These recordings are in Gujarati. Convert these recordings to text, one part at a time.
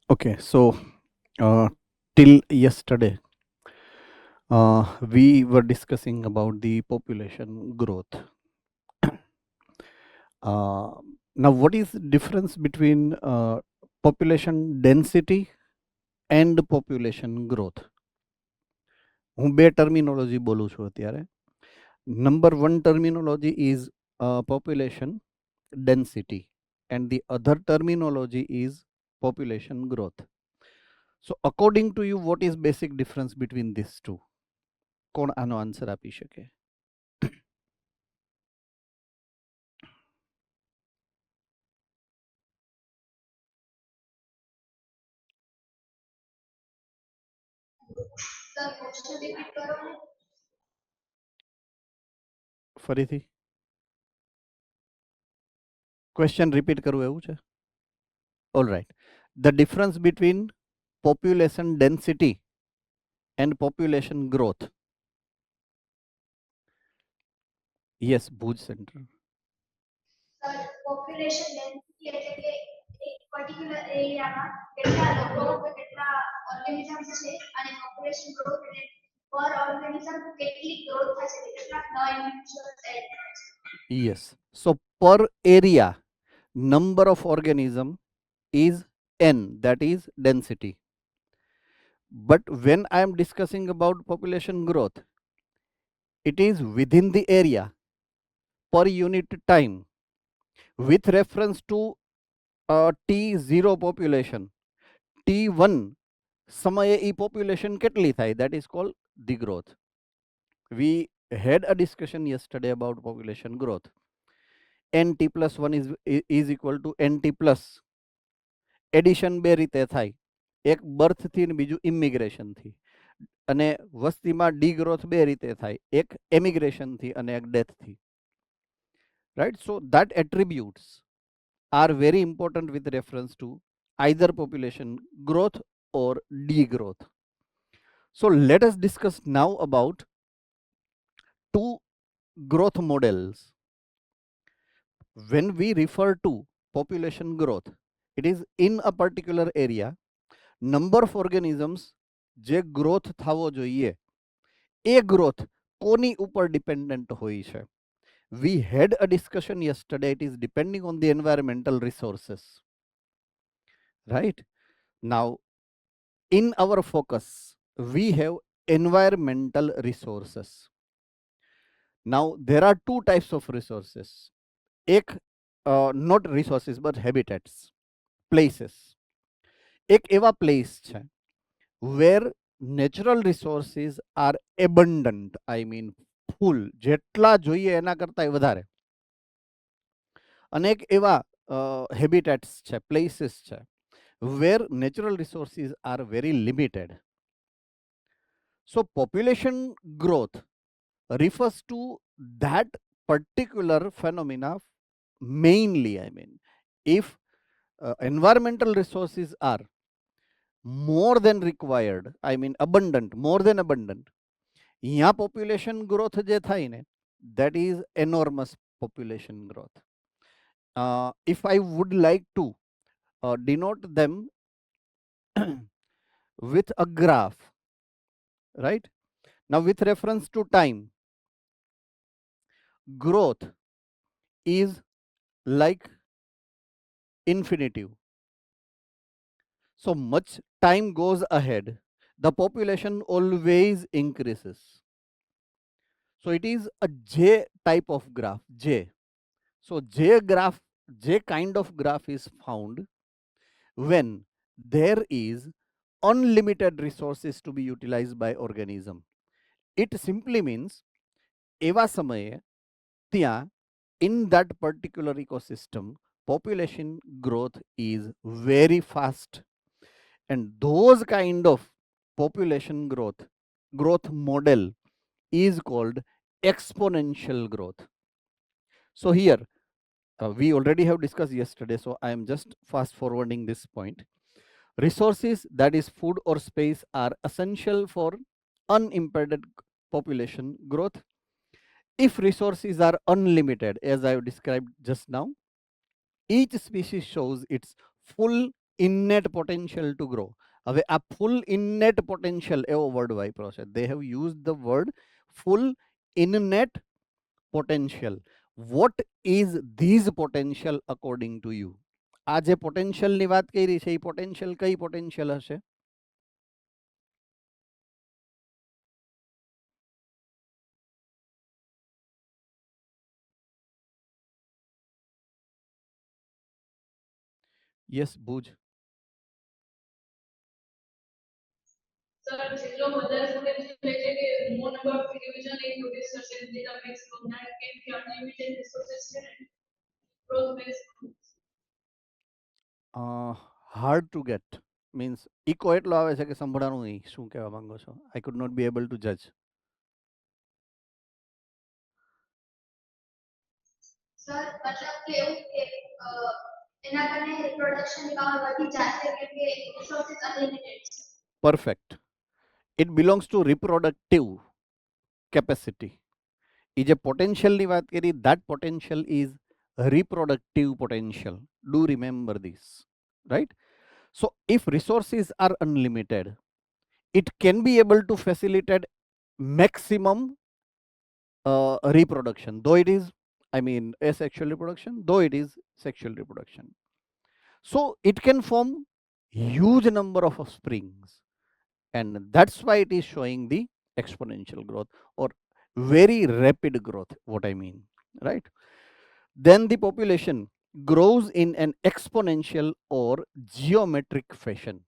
Okay, so till yesterday, we were discussing about the population growth. uh, Now, what is the difference between population density and population growth? હું બે ટર્મિનોલોજી બોલું છું અત્યારે. Number one terminology is population density and the other terminology is population growth. So according to you, what is basic difference between these two? કોણ આનો આન્સર આપી શકે? ફરીથી ક્વેશ્ચન રિપીટ કરવું એવું છે? All right. The difference between population density and population growth. Yes, Bhuj Center. Population density એટલે કે એક પર્ટિક્યુલર એરિયામાં કેટલા લોકો કેટલા ઓર્ગેનિઝમ્સ છે અને પોપ્યુલેશન ગ્રોથ એટલે પર ઓર્ગેનિઝમ કેટલી ગ્રોથ થશે કેટલા નવા ઇન્ડિવિડ્યુઅલ્સ એડ થાય છે. Yes. So per area, number of organism is n, that is density. But when I am discussing about population growth, it is within the area per unit time with reference to T0 population. T1 સમયે ઈ population કેટલી થાય? That is called the growth. We had a discussion yesterday about population growth. nt plus 1 is equal to nt plus. Addition બે રીતે થાય, એક બર્થથી ને બીજું ઇમિગ્રેશનથી. અને વસ્તીમાં ડી ગ્રોથ બે રીતે થાય, એક એમિગ્રેશનથી અને એક ડેથથી. Right, so that attributes are very important with reference to either population growth or degrowth. So let us discuss now about two growth models. When we refer to population growth, it is in a particular area, number of organisms જે ગ્રોથ થવો જોઈએ એ ગ્રોથ કોની ઉપર ડિપેન્ડન્ટ હોય છે? We had a discussion yesterday, it is depending on the environmental resources. Right? Now, in our focus, we have environmental resources. Now, there are two types of resources. Ek, not resources, but habitats, places. Ek eva place છે where natural resources are abundant, I mean full, જેટલા જોઈએ એના કરતાંય વધારે. અને એક એવા habitats છે, places છે where natural resources are very limited. So population growth refers to that particular phenomena mainly. I mean, if environmental resources are more than required, I mean abundant, more than abundant, यहाँ population growth જે થાય ને, that is enormous population growth. If I would like to denote them with a graph, right? Now with reference to time, growth is like infinitive. So much time goes ahead, the population always increases. So it is a J type of graph, J. So J graph, J kind of graph is found when there is unlimited resources to be utilized by organism. It simply means એવા સમયે ત્યાં in that particular ecosystem population growth is very fast, and those kind of population growth model is called exponential growth. So here we already have discussed yesterday, so I am just fast forwarding this point. Resources, that is food or space, are essential for unimpeded population growth. If resources are unlimited, as I have described just now, each species shows its full innate potential to grow. હવે આ full innate potential એવો વર્ડ વાપરો છે. They have used the word full innate potential. What is this potential according to you? આ જે potential ની વાત કરી છે એ potential કઈ potential હશે? Yes, Bhuj. સર જેટલો વધારે પોટેન્શિયલ છે કે મોર નંબર ઓફ ઇન્ડિવિજ્યુઅલ એ પ્રોડ્યુસ કરશે જેટલા maximum that can be unlimited resources છે growth maximum. Hard to get means echo એટલો આવે છે કે સંભળાણું નહીં. શું કહેવા માંગો છો? I could not be able to judge. Sir મતલબ કે એવું કે એના કારણે રિપ્રોડક્શન ની પાવર વધી જશે કેમ કે રિસોર્સિસ અનલિમિટેડ છે. Perfect. It belongs to reproductive capacity. એ જે પોટેન્શિયલની વાત કરી that potential is reproductive potential. Do remember this, right? So if resources are unlimited, it can be able to facilitate maximum reproduction, though it is, I mean, asexual reproduction, though it is sexual reproduction. So it can form huge number of offsprings, and that's why it is showing the exponential growth or very rapid growth, what I mean, right? Then the population grows in an exponential or geometric fashion,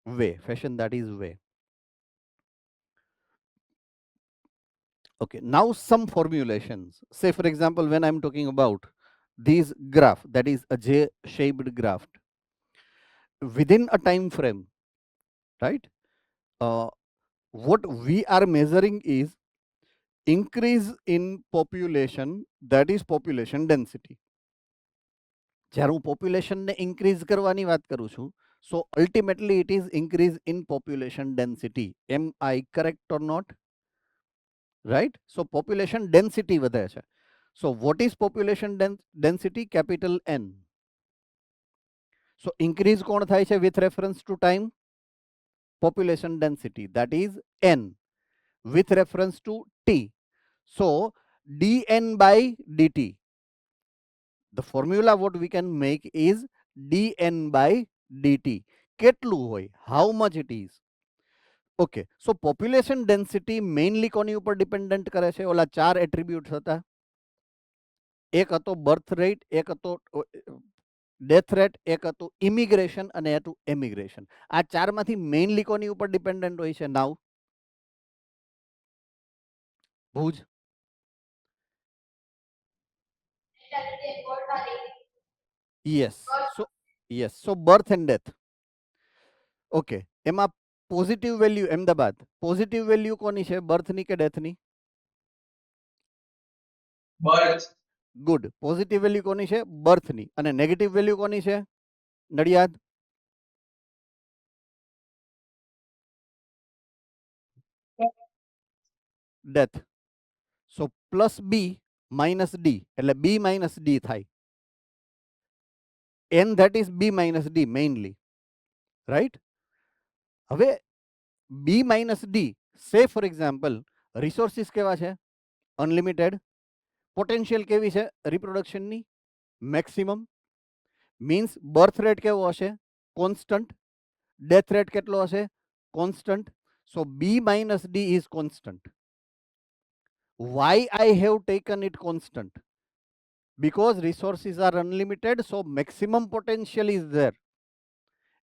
that is way. Okay, now some formulations. Say for example, when I'm talking about this graph, that is a J-shaped graph, within a time frame, right? What we are measuring is increase in population, that is population density. જ્યારે હું પોપ્યુલેશનને ઇન્ક્રીઝ કરવાની વાત કરું છું, so ultimately it is increase in population density. Am I correct or not? Right? So population density વધે છે. So what is population density? Capital N. So increase કોણ થાય છે with reference to time? Population density, that is N, with reference to T. So dN by dt. The formula what we can make is dN by dt. કેટલું હોય? How much it is? Okay, so population density mainly કોની ઉપર ડિપેન્ડન્ટ કરે છે? ઓલા ચાર એટ્રીબ્યુટ્સ હતા. એક હતો બર્થ રેટ, એક હતો ડેથ રેટ, એક હતું ઇમિગ્રેશન અને હતું એમિગ્રેશન. આ ચારમાંથી મેઇનલી કોની ઉપર ડિપેન્ડન્ટ હોય છે? Now Bhuj. Yes. So birth and death. Okay. એમાં positive value Ahmedabad. Positive value કોની છે? બર્થની કે ડેથની? બર્થ. ગુડ. પોઝિટિવ વેલ્યુ કોની છે? બર્થની. અને નેગેટિવ વેલ્યુ કોની છે? Nadiad. Death. So plus B minus D એટલે બી માઇનસ ડી થાય. And that is B minus D mainly, right? હવે B minus D, say for example resources કેવા છે? અનલિમિટેડ. પોટેન્શિયલ કેવી છે રિપ્રોડક્શનની? મેક્સિમમ. મીન્સ બર્થ રેટ કેવો હશે? કોન્સ્ટન્ટ. ડેથ રેટ કેટલો હશે? Constant. So B minus D is constant. Why I have taken it constant? Because resources are unlimited, so maximum potential is there.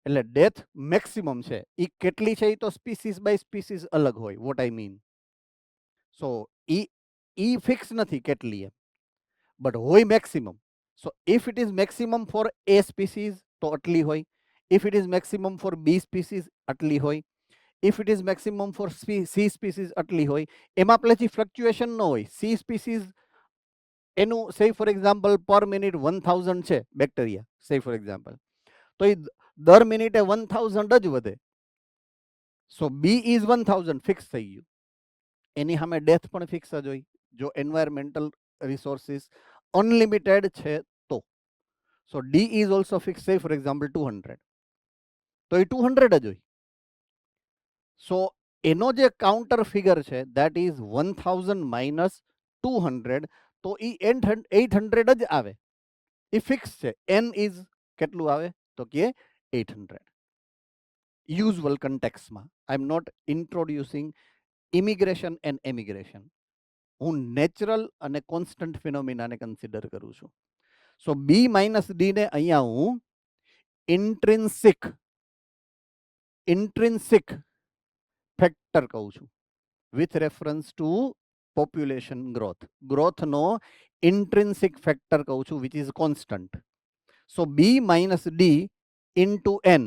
એટલે ડેથ મેક્સિમમ છે. એ કેટલી છે એ તો સ્પીસીસ બાય સ્પીસીસ અલગ હોય, વોટ આઈ મીન. સો ઈ ફિક્સ નથી કેટલી એમ, બટ હોય maximum. So if it is maximum for A species તો આટલી હોય. If it is maximum for B species આટલી હોય. If it is maximum for C species આટલી હોય. એમાં પછી ફ્લક્ચ્યુએશન ન હોય. સી સ્પીસીસ એનું સે ફોર એક્ઝામ્પલ પર મિનિટ 1000 છે બેક્ટેરિયા, સે ફોર એક્ઝામ્પલ, તો એ દર મિનિટે 1000 જ વધે. સો બી ઇઝ 1000 ફિક્સ થઈ ગયું. એની સામે ડેથ પણ ફિક્સ જ હોય જો એન્વાયરમેન્ટલ રિસોર્સિસ અનલિમિટેડ છે તો. So D is also fix, say for example 200. તો એ 200 જ હોય. સો એનો જે કાઉન્ટર ફિગર છે દેટ ઇઝ 1000 માઇનસ 200, તો એ 800 જ આવે. એ ફિક્સ છે. n ઇઝ કેટલું આવે તો કે 800. યુઝ્યુઅલ કન્ટેક્સમાં I am not introducing immigration and emigration. હું નેચરલ અને કોન્સ્ટન્ટ ફિનોમિનાને કન્સિડર કરું છું. સો બી માઇનસ ડી ને અહીંયા હું ઇન્ટ્રિન્સિક ફેક્ટર કહું છું વિથ રેફરન્સ ટુ પોપ્યુલેશન ગ્રોથનો ઇન્ટ્રિન્સિક ફેક્ટર કહું છું which is constant. So B minus D into N,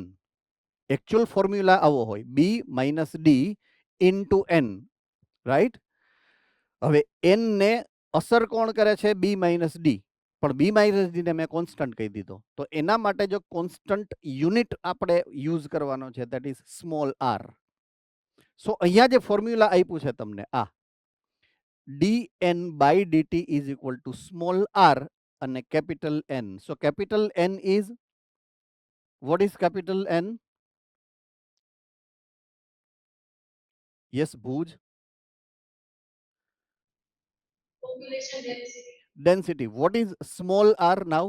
actual formula આવો હોય, B minus D into N, right. હવે એન ને અસર કોણ કરે છે? B minus D. પણ બી માઇનસ ડી ને મેં કોન્સ્ટન્ટ કહી દીધો, તો એના માટે જો કોન્સ્ટન્ટ યુનિટ આપણે યુઝ કરવાનો છે દેટ ઇઝ સ્મોલ આર. સો અહીંયા જે ફોર્મ્યુલા આપ્યું છે તમને આ dn by dt is equal to small r અને capital N. So capital N is, what is capital N? Yes, Bhuj. Population density. Density. What is small r now?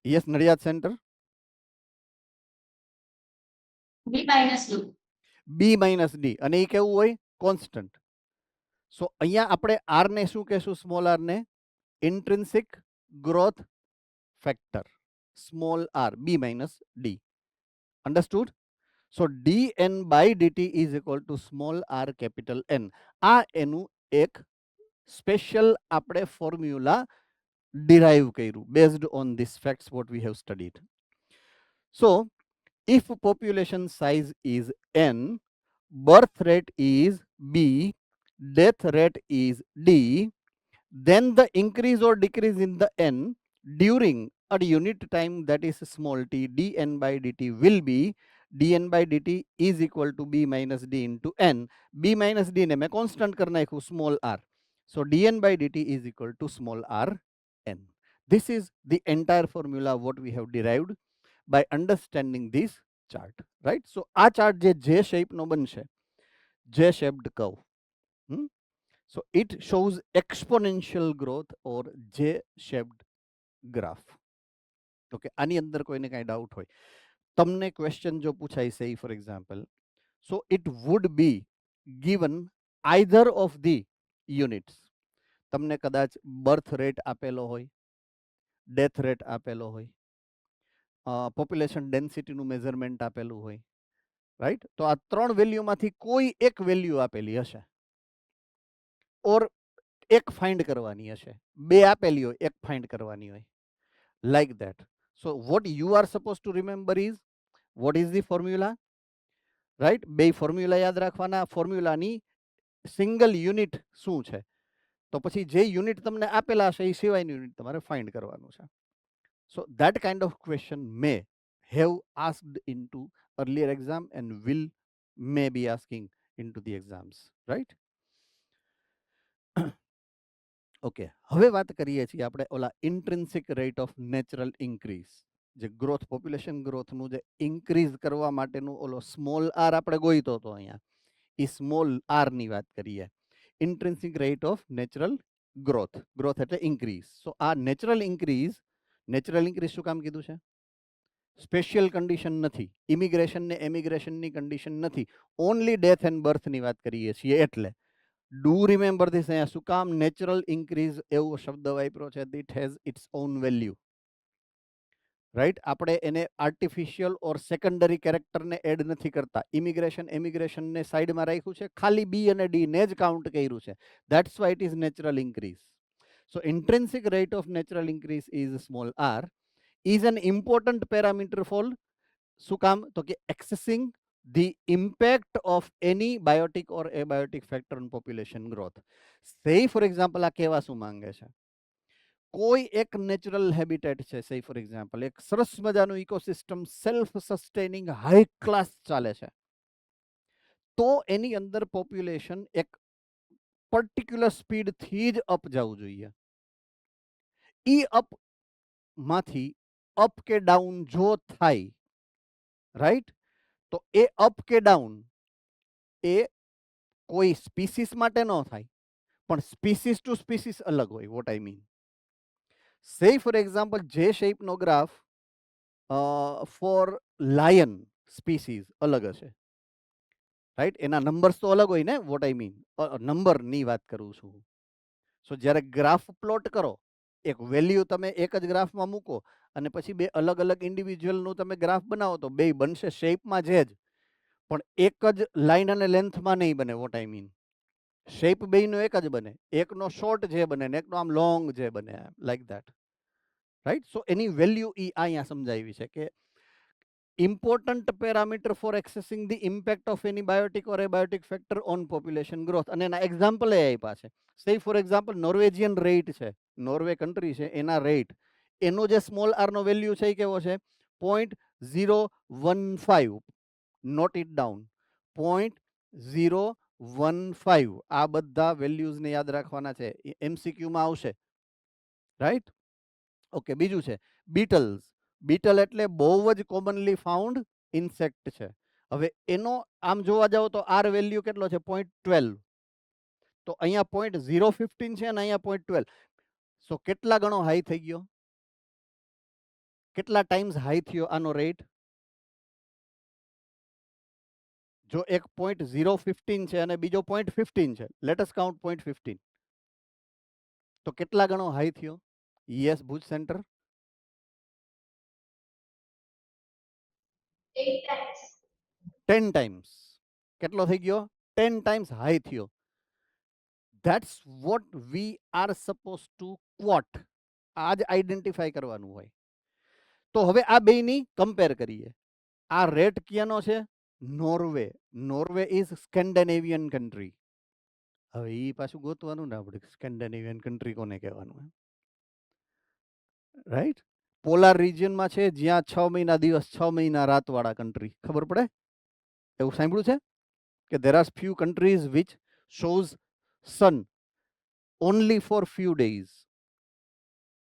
Yes, Nadiad Center. B minus D. B minus D. અને એ કેવું હોય? કોન્સ્ટન્ટ. સો અહીંયા આપણે r ને શું કહેશું? સ્મોલ r ને intrinsic growth factor, small r, b minus d. Understood? So dn by dt is equal to small r capital N. આ એનું એક સ્પેશિયલ આપણે ફોર્મ્યુલા derive કર્યું based on these facts what we have studied. So if population size is n, birth rate is b, death rate is d, then the increase or decrease in the n during a unit time that is small t, dn by dt will be dn by dt is equal to b minus d into n. b minus d ने मैं constant कर नाखू small r. So dn by dt is equal to small r n. This is the entire formula what we have derived by understanding this chart, right? So આ chart જે J shape નો બનશે, J shaped curve. So it shows exponential growth or J shaped graph. Okay, આની અંદર કોઈને કાંઈ ડાઉટ હોય, તમને ક્વેશ્ચન જો પૂછાય સે for example, so it would be given either of the units. તમને કદાચ બર્થ રેટ આપેલો હોય, ડેથ રેટ આપેલો હોય, પોપ્યુલેશન ડેન્સિટીનું મેઝરમેન્ટ આપેલું હોય, રાઈટ. તો આ ત્રણ વેલ્યુમાંથી કોઈ એક વેલ્યુ આપેલી હશે, ઓર એક ફાઇન્ડ કરવાની હશે. બે આપેલી હોય, એક ફાઇન્ડ કરવાની હોય, like that. So what you are supposed to remember is, what is the formula, right? બે ફોર્મ્યુલા યાદ રાખવાના. ફોર્મ્યુલાની સિંગલ યુનિટ શું છે, તો પછી જે યુનિટ તમને આપેલા હશે એ સિવાયની યુનિટ તમારે ફાઇન્ડ કરવાનું છે. So that kind of question may have asked into earlier exam and may be asking into the exams, right? Okay, હવે વાત કરીએ છીએ આપણે ઓલા ઇન્ટ્રિન્સિક રેટ ઓફ નેચરલ ઇન્ક્રીઝ, જે ગ્રોથ, પોપ્યુલેશન ગ્રોથનું જે ઇન્ક્રીઝ કરવા માટેનું ઓલો સ્મોલ આર આપણે ગોઈતો હતો અહીંયા, એ સ્મોલ આર ની વાત કરીએ. Intrinsic rate of natural growth, growth એટલે ઇન્ક્રીઝ. સો આ નેચરલ ઇન્ક્રીઝ શું કામ કીધું છે? સ્પેશિયલ કન્ડિશન નથી, ઇમિગ્રેશન ને એમિગ્રેશનની કન્ડિશન નથી, ઓનલી ડેથ એન્ડ બર્થની વાત કરીએ છીએ. એટલે ડુ રિમેમ્બર ધીસ. અહીંયા શું કામ નેચરલ ઇન્ક્રીઝ એવો શબ્દ વાપર્યો છે? It has it's on value, right. આપણે એને આર્ટિફિશિયલ ઓર સેકન્ડરી કેરેક્ટરને એડ નથી કરતા. ઇમિગ્રેશન એમિગ્રેશનને સાઈડમાં રાખ્યું છે, ખાલી બી અને ડી ને જ કાઉન્ટ કર્યું છે. That's why it is natural increase. So intrinsic rate of natural increase is small R, is an important parameter for, શું કામ તો કે accessing the impact of any biotic or abiotic factor on population growth. Say for example આ કેવા શું માંગે છે? કોઈ એક નેચરલ હેબિટેટ છે, say for example એક સરસ મજાનું ecosystem self sustaining high class ચાલે છે, તો એની અંદર પોપ્યુલેશન એક પર્ટિક્યુલર સ્પીડ થી જ અપ જવું જોઈએ. ઈ અપ માંથી અપ કે ડાઉન જો થાય રાઈટ? તો એ અપ કે ડાઉન એ કોઈ સ્પીસીસ માટે ન થાય, પણ સ્પીસીસ ટુ સ્પીસીસ અલગ હોય. વોટ આઈ મીન, સે ફોર એક્ઝામ્પલ જે શેપનો ગ્રાફ ફોર લાયન સ્પીસીસ અલગ હશે, રાઈટ? એના નંબર્સ તો અલગ હોય ને. વોટ આઈ મીન, નંબરની વાત કરું છું. સો જ્યારે ગ્રાફ પ્લોટ કરો, એક વેલ્યુ તમે એક જ ગ્રાફમાં મૂકો અને પછી બે અલગ અલગ ઇન્ડિવિજ્યુઅલનું તમે ગ્રાફ બનાવો તો બે બનશે શેપમાં જે જ, પણ એક જ લાઈન અને લેન્થમાં નહીં બને. વોટ આઈ મીન, શેપ બેયનો એક જ બને, એકનો શોર્ટ જે બને ને એકનો આમ લોંગ જે બને, લાઈક ધેટ, રાઈટ? સો એની વેલ્યુ ઈ અહીંયા સમજાવી છે કે important parameter for assessing the impact of any biotic or abiotic factor on population growth. અને એના એક્ઝામ્પલ એ આપ્યા છે. સે ફોર એક્ઝામ્પલ નોર્વેજિયન રેટ છે, નોર્વે કન્ટ્રી છે, એના રેટ, એનો જે સ્મોલ આર નો વેલ્યુ છે એ કેવો છે? 0.015. Note it down, 0.015. આ બધા વેલ્યુઝને યાદ રાખવાના છે, એમસીક્યુમાં આવશે, રાઈટ? ઓકે, બીજું છે બીટલ્સ. બીટલ એટલે બહુ જ કોમનલી ફાઉન્ડ ઇન્સેક્ટ છે. હવે એનો આમ જોવા જાવ તો આર વેલ્યુ કેટલો છે? 0.12. તો અહીંયા 0.015 છે અને અહીંયા 0.12. સો કેટલા ગણો હાઈ થઈ ગયો? કેટલા ટાઈમ્સ હાઈ થયો આનો રેટ? જો એક 0.015 છે અને બીજો 0.15 છે, લેટ અસ કાઉન્ટ 0.15, તો કેટલા ગણો હાઈ થયો? Yes, Bhuj centre. 8 times. 10 times. કેટલો થઈ ગયો? 10 ટાઈમ્સ હાઈ થયો. That's what we are suppose to quote. આ જ આઈડેન્ટિફાઈ કરવાનું હોય. તો હવે આ બેયની કમ્પેર કરીએ. આ રેટ ક્યાંનો છે? Norway. Norway is Scandinavian country. હવે એ પાછું ગોતવાનું ને આપણે, સ્કેન્ડિનેવિયન કન્ટ્રી કોને કહેવાનું, રાઈટ? પોલાર રિજિયનમાં છે, જ્યાં 6 મહિના દિવસ 6 મહિના રાત વાળા કન્ટ્રી. ખબર પડે? એવું સાંભળ્યું છે કે there are few countries which shows sun only for few days,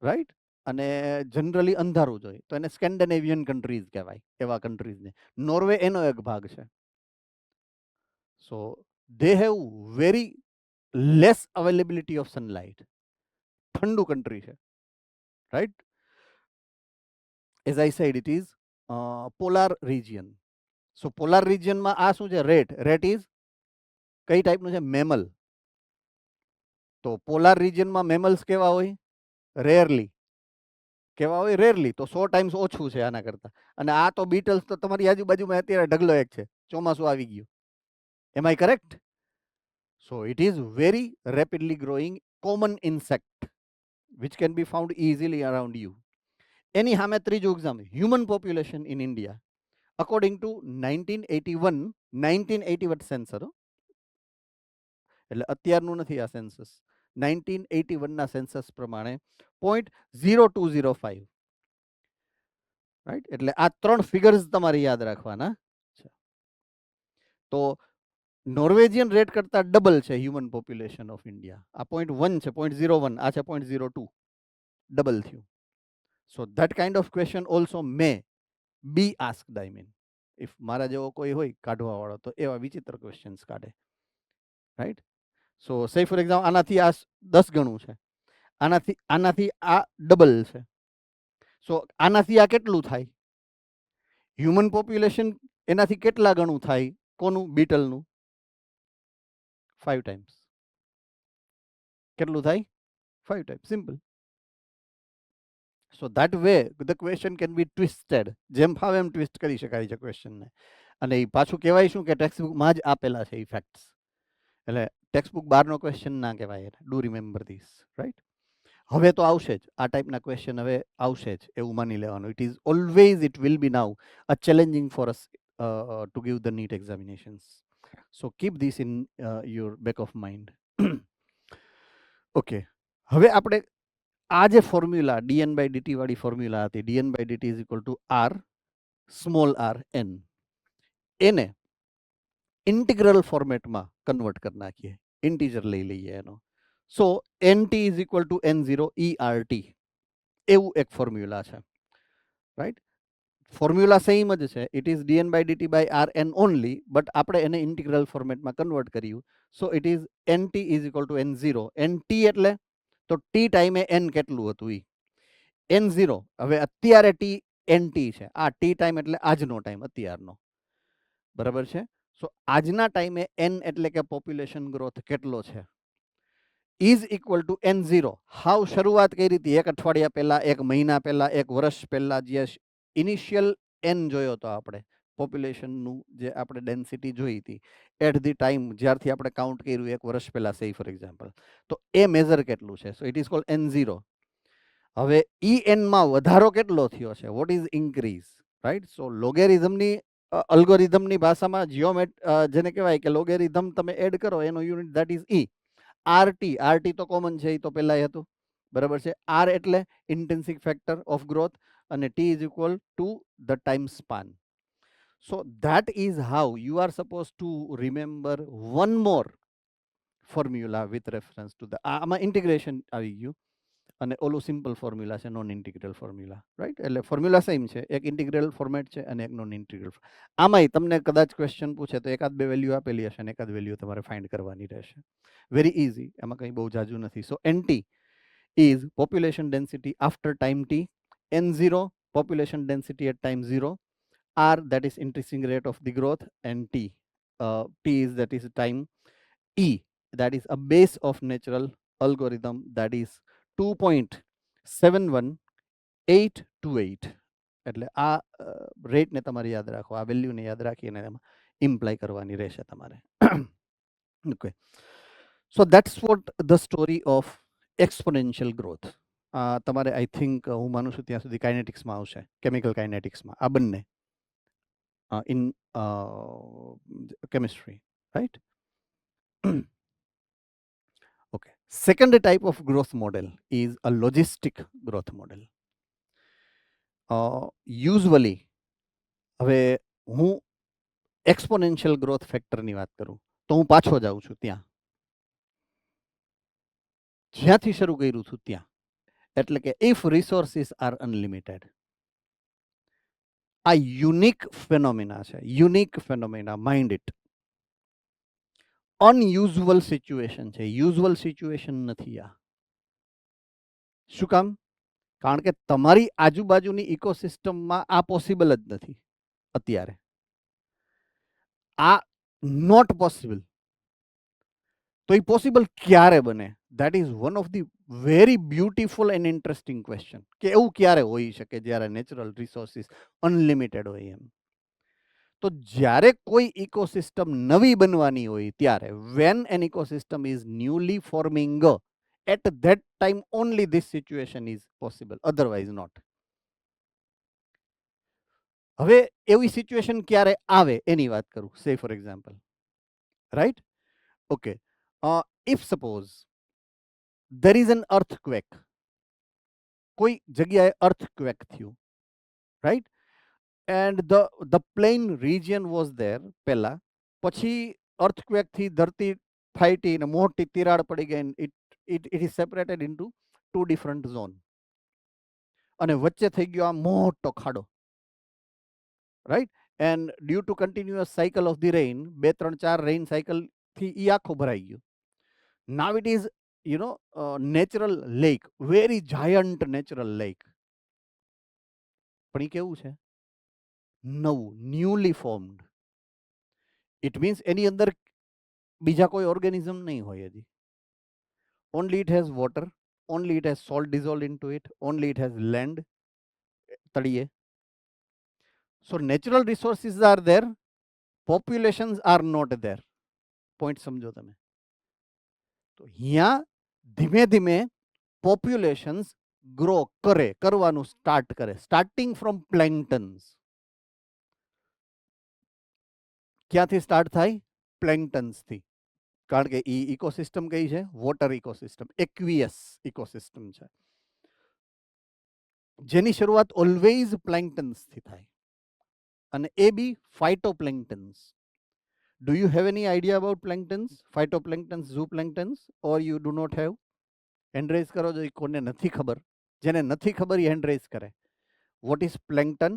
right? અને જનરલી અંધારું જોઈએ તો એને સ્કેન્ડિનેવિયન કન્ટ્રીઝ કહેવાય, એવા કન્ટ્રીઝને. નોર્વે એનો એક ભાગ છે. So they have very less availability of sunlight. ઠંડુ કન્ટ્રી છે, right? As I said it is polar region. So polar રિજિયનમાં આ શું છે? રેટ. રેટ ઇઝ કઈ ટાઈપનું છે? મેમલ. તો પોલાર રિજિયનમાં મેમલ્સ કેવા હોય? રેરલી. કેવા હોય? રેરલી. તો 100 ટાઈમ્સ ઓછું છે આના કરતા. અને આ તો બીટલ્સ તો તમારી આજુબાજુમાં અત્યારે ઢગલો એક છે, ચોમાસું આવી ગયું. Am I correct? So it is very rapidly growing common insect which can be found easily around you. એની સામે ત્રીજું exam, human population in India according to 1981 census. એટલે અત્યારનું નથી આ સેન્સસ, 1981 ના સેન્સસ પ્રમાણે 0.0205, રાઈટ? એટલે આ ત્રણ ફિગર્સ તમારે યાદ રાખવાના છે. તો નોર્વેજિયન રેટ કરતા ડબલ છે હ્યુમન પોપ્યુલેશન ઓફ ઇન્ડિયા. આ 0.1 છે, 0.01, આ છે 0.02, ડબલ થયું. So that kind of question also may be asked. I mean if મારા જેવો કોઈ હોય કાઢવા વાળો તો એવા વિચિત્ર ક્વેશ્ચન્સ કાઢે, રાઈટ? સો સે ફોર એક્ઝામ્પલ આનાથી આ 10 ગણું છે, આનાથી આ ડબલ છે. સો આનાથી આ કેટલું થાય? હ્યુમન પોપ્યુલેશન એનાથી કેટલા ગણું થાય? કોનું? બીટલનું. 5 ટાઈમ્સ. કેટલું થાય? 5 times. Simple. So that way the question can be twisted. જેમ ફાવે એમ ટ્વિસ્ટ કરી શકાય છે ક્વેશ્ચનને. અને એ પાછું કહેવાય શું કે ટેક્સ્ટબુકમાં જ આપેલા છે એ ફેક્ટ્સ. એટલે ટેક્સ્ટબુક બહારનો ક્વેશ્ચન ના કહેવાય. Do remember this, right? હવે તો આવશે જ આ ટાઈપના ક્વેશ્ચન, હવે આવશે જ એવું માની લેવાનું. It is always, it will be now a challenging for us to give the NEET examinations. So keep this in your back of mind. Okay, હવે આપણે આ જે ફોર્મ્યુલા dn બાય dt વાળી ફોર્મ્યુલા હતી, dn by dt is equal to r small r n, એને ઇન્ટિગ્રલ ફોર્મેટમાં કન્વર્ટ કરી નાખીએ, ઇન્ટીજર લઈ લઈએ એનો. So nt is equal to n0 ert, એવું એક ફોર્મ્યુલા છે, રાઈટ? ફોર્મ્યુલા સેમ જ છે, it is dn by dt by rn only, but આપણે એને ઇન્ટિગ્રલ ફોર્મેટમાં કન્વર્ટ કર્યું. સો it is nt is equal to n0. nt એટલે તો t ટાઈમે n કેટલું હતું ઈ n0. હવે અત્યારે t nt છે, આ t ટાઈમ એટલે આજનો ટાઈમ, અત્યારનો, બરાબર છે. સો આજના ટાઈમે n એટલે કે પોપ્યુલેશન ગ્રોથ કેટલો છે ઇઝ ઇક્વલ ટુ n0. હાવ શરૂઆત કરી હતી 1 અઠવાડિયા પહેલા, 1 મહિના પહેલા, 1 વર્ષ પહેલા, જે ઇનિશિયલ n જોયો હતો આપણે, પોપ્યુલેશનનું જે આપણે ડેન્સિટી જોઈ હતી એટ ધી ટાઈમ જ્યારથી આપણે કાઉન્ટ કર્યું 1 વર્ષ પહેલા, સે ફોર એક્ઝામ્પલ, તો એ મેઝર કેટલું છે. સો ઇટ ઇઝ કોલ્ડ n0. હવે en માં વધારો કેટલો થયો છે, વોટ ઇઝ ઇન્ક્રીઝ, રાઈટ. સો લોગેરિધમની અલ્ગોરિધમની ભાષામાં જેને કહેવાય કે લોગેરિધમ તમે એડ કરો એનો unit that is e. RT તો કોમન છે, એ તો પહેલા હતું, બરાબર છે. R એટલે ઇન્ટેન્સિક ફેક્ટર ઓફ ગ્રોથ અને T is equal to the time span. So that is how you are supposed to remember one more formula with reference to the આમાં ઇન્ટિગ્રેશન આવી ગયું અને ઓલું સિમ્પલ ફોર્મ્યુલા છે, નોન ઇન્ટિગ્રલ ફોર્મ્યુલા, રાઈટ. એટલે ફોર્મ્યુલા સેમ છે, એક ઇન્ટિગ્રલ ફોર્મેટ છે અને એક નોન ઇન્ટિગ્રલ. આમાંય તમને કદાચ ક્વેશ્ચન પૂછે તો એકાદ બે વેલ્યુ આપેલી હશે અને એકાદ વેલ્યુ તમારે ફાઇન્ડ કરવાની રહેશે. વેરી ઇઝી, એમાં કંઈ બહુ જાજુ નથી. સો NT is population density after time t, n0 population density at time 0, r that is increasing rate of the growth, and t is that is time, e that is a base of natural algorithm, that is 2.71828. એટલે આ રેટને તમારે યાદ રાખો, આ વેલ્યુને યાદ રાખીને એમાં ઇમ્પ્લાય કરવાની રહેશે તમારે. Okay, so that's what the story of exponential growth. તમારે આઈ થિંક હું માનું છું ત્યાં સુધી કાઇનેટિક્સમાં આવશે, કેમિકલ કાઇનેટિક્સમાં, આ બંને in chemistry, right. Okay. Second type of growth model is a logistic growth model. Usually, હવે હું એક્સપોનેન્શિયલ ગ્રોથ ફેક્ટરની વાત કરું તો હું પાછો જાઉં છું ત્યાં જ્યાંથી શરૂ કર્યું છું ત્યાં. એટલે કે ઇફ રિસોર્સિસ આર અનલિમિટેડ. આ યુનિક ફેનોમિના છે, unique phenomena, mind it. Unusual situation છે, યુઝ્યુઅલ સિચ્યુએશન નથી આ. શું કામ? કારણ કે તમારી આજુબાજુની ઇકોસિસ્ટમમાં આ પોસિબલ જ નથી અત્યારે. આ નોટ પોસિબલ. તો એ પોસિબલ ક્યારે બને? That is one of the very beautiful and interesting question, કે એવું ક્યારે હોઈ શકે જ્યારે નેચરલ રિસોર્સિસ અનલિમિટેડ હોય એમ. તો જ્યારે કોઈ ઇકોસિસ્ટમ નવી બનવાની હોય ત્યારે, when an ecosystem is newly forming, at that time only this situation is possible, otherwise not. હવે એવી સિચ્યુએશન ક્યારે આવે એની વાત કરું, સે for example, right. Okay, if suppose there is an earthquake, કોઈ જગ્યાએ earthquake થયું, right, and the plain region was there પહેલા, પછી earthquake થી ધરતી ફાટી ને મોટી તિરાડ પડી ગઈ, it is separated into two different zone, અને વચ્ચે થઈ ગયો આ મોટો ખાડો, right. and due to continuous cycle of the rain, 2 3 4 rain cycle થી ઈ આખું ભરાઈ ગયું. now it is natural lake, very giant natural lake. પણ ઈ કેવું છે? નવું, ન્યુલી ફોર્મ્ડ. ઇટ મીન્સ એની અંદર બીજા કોઈ ઓર્ગેનિઝમ નહીં હોય હજી. Only it has water, only it has salt dissolved into it, only it has land, તળિયે. So natural resources are there, populations are not there. Point સમજો તમે. તો અહીંયા ધીમે ધીમે પોપ્યુલેશન્સ ગ્રો કરવાનું સ્ટાર્ટ કરે, સ્ટાર્ટિંગ ફ્રોમ પ્લેન્ટન્સ. ક્યાંથી સ્ટાર્ટ થાય? પ્લેન્ટન્સથી. કારણ કે ઈ ઇકોસિસ્ટમ કઈ છે? વોટર ઇકોસિસ્ટમ, એક્વિયસ ઇકોસિસ્ટમ છે, જેની શરૂઆત ઓલવેઝ પ્લેન્ટન્સથી થાય, અને એ બી phytoplanktons. Do you have any idea about planktons, phytoplanktons, zooplanktons, or you do not have? Hand raise કરો જો કોને નથી ખબર. જેને નથી ખબર એ હેન્ડ રેઝ કરે. What is plankton?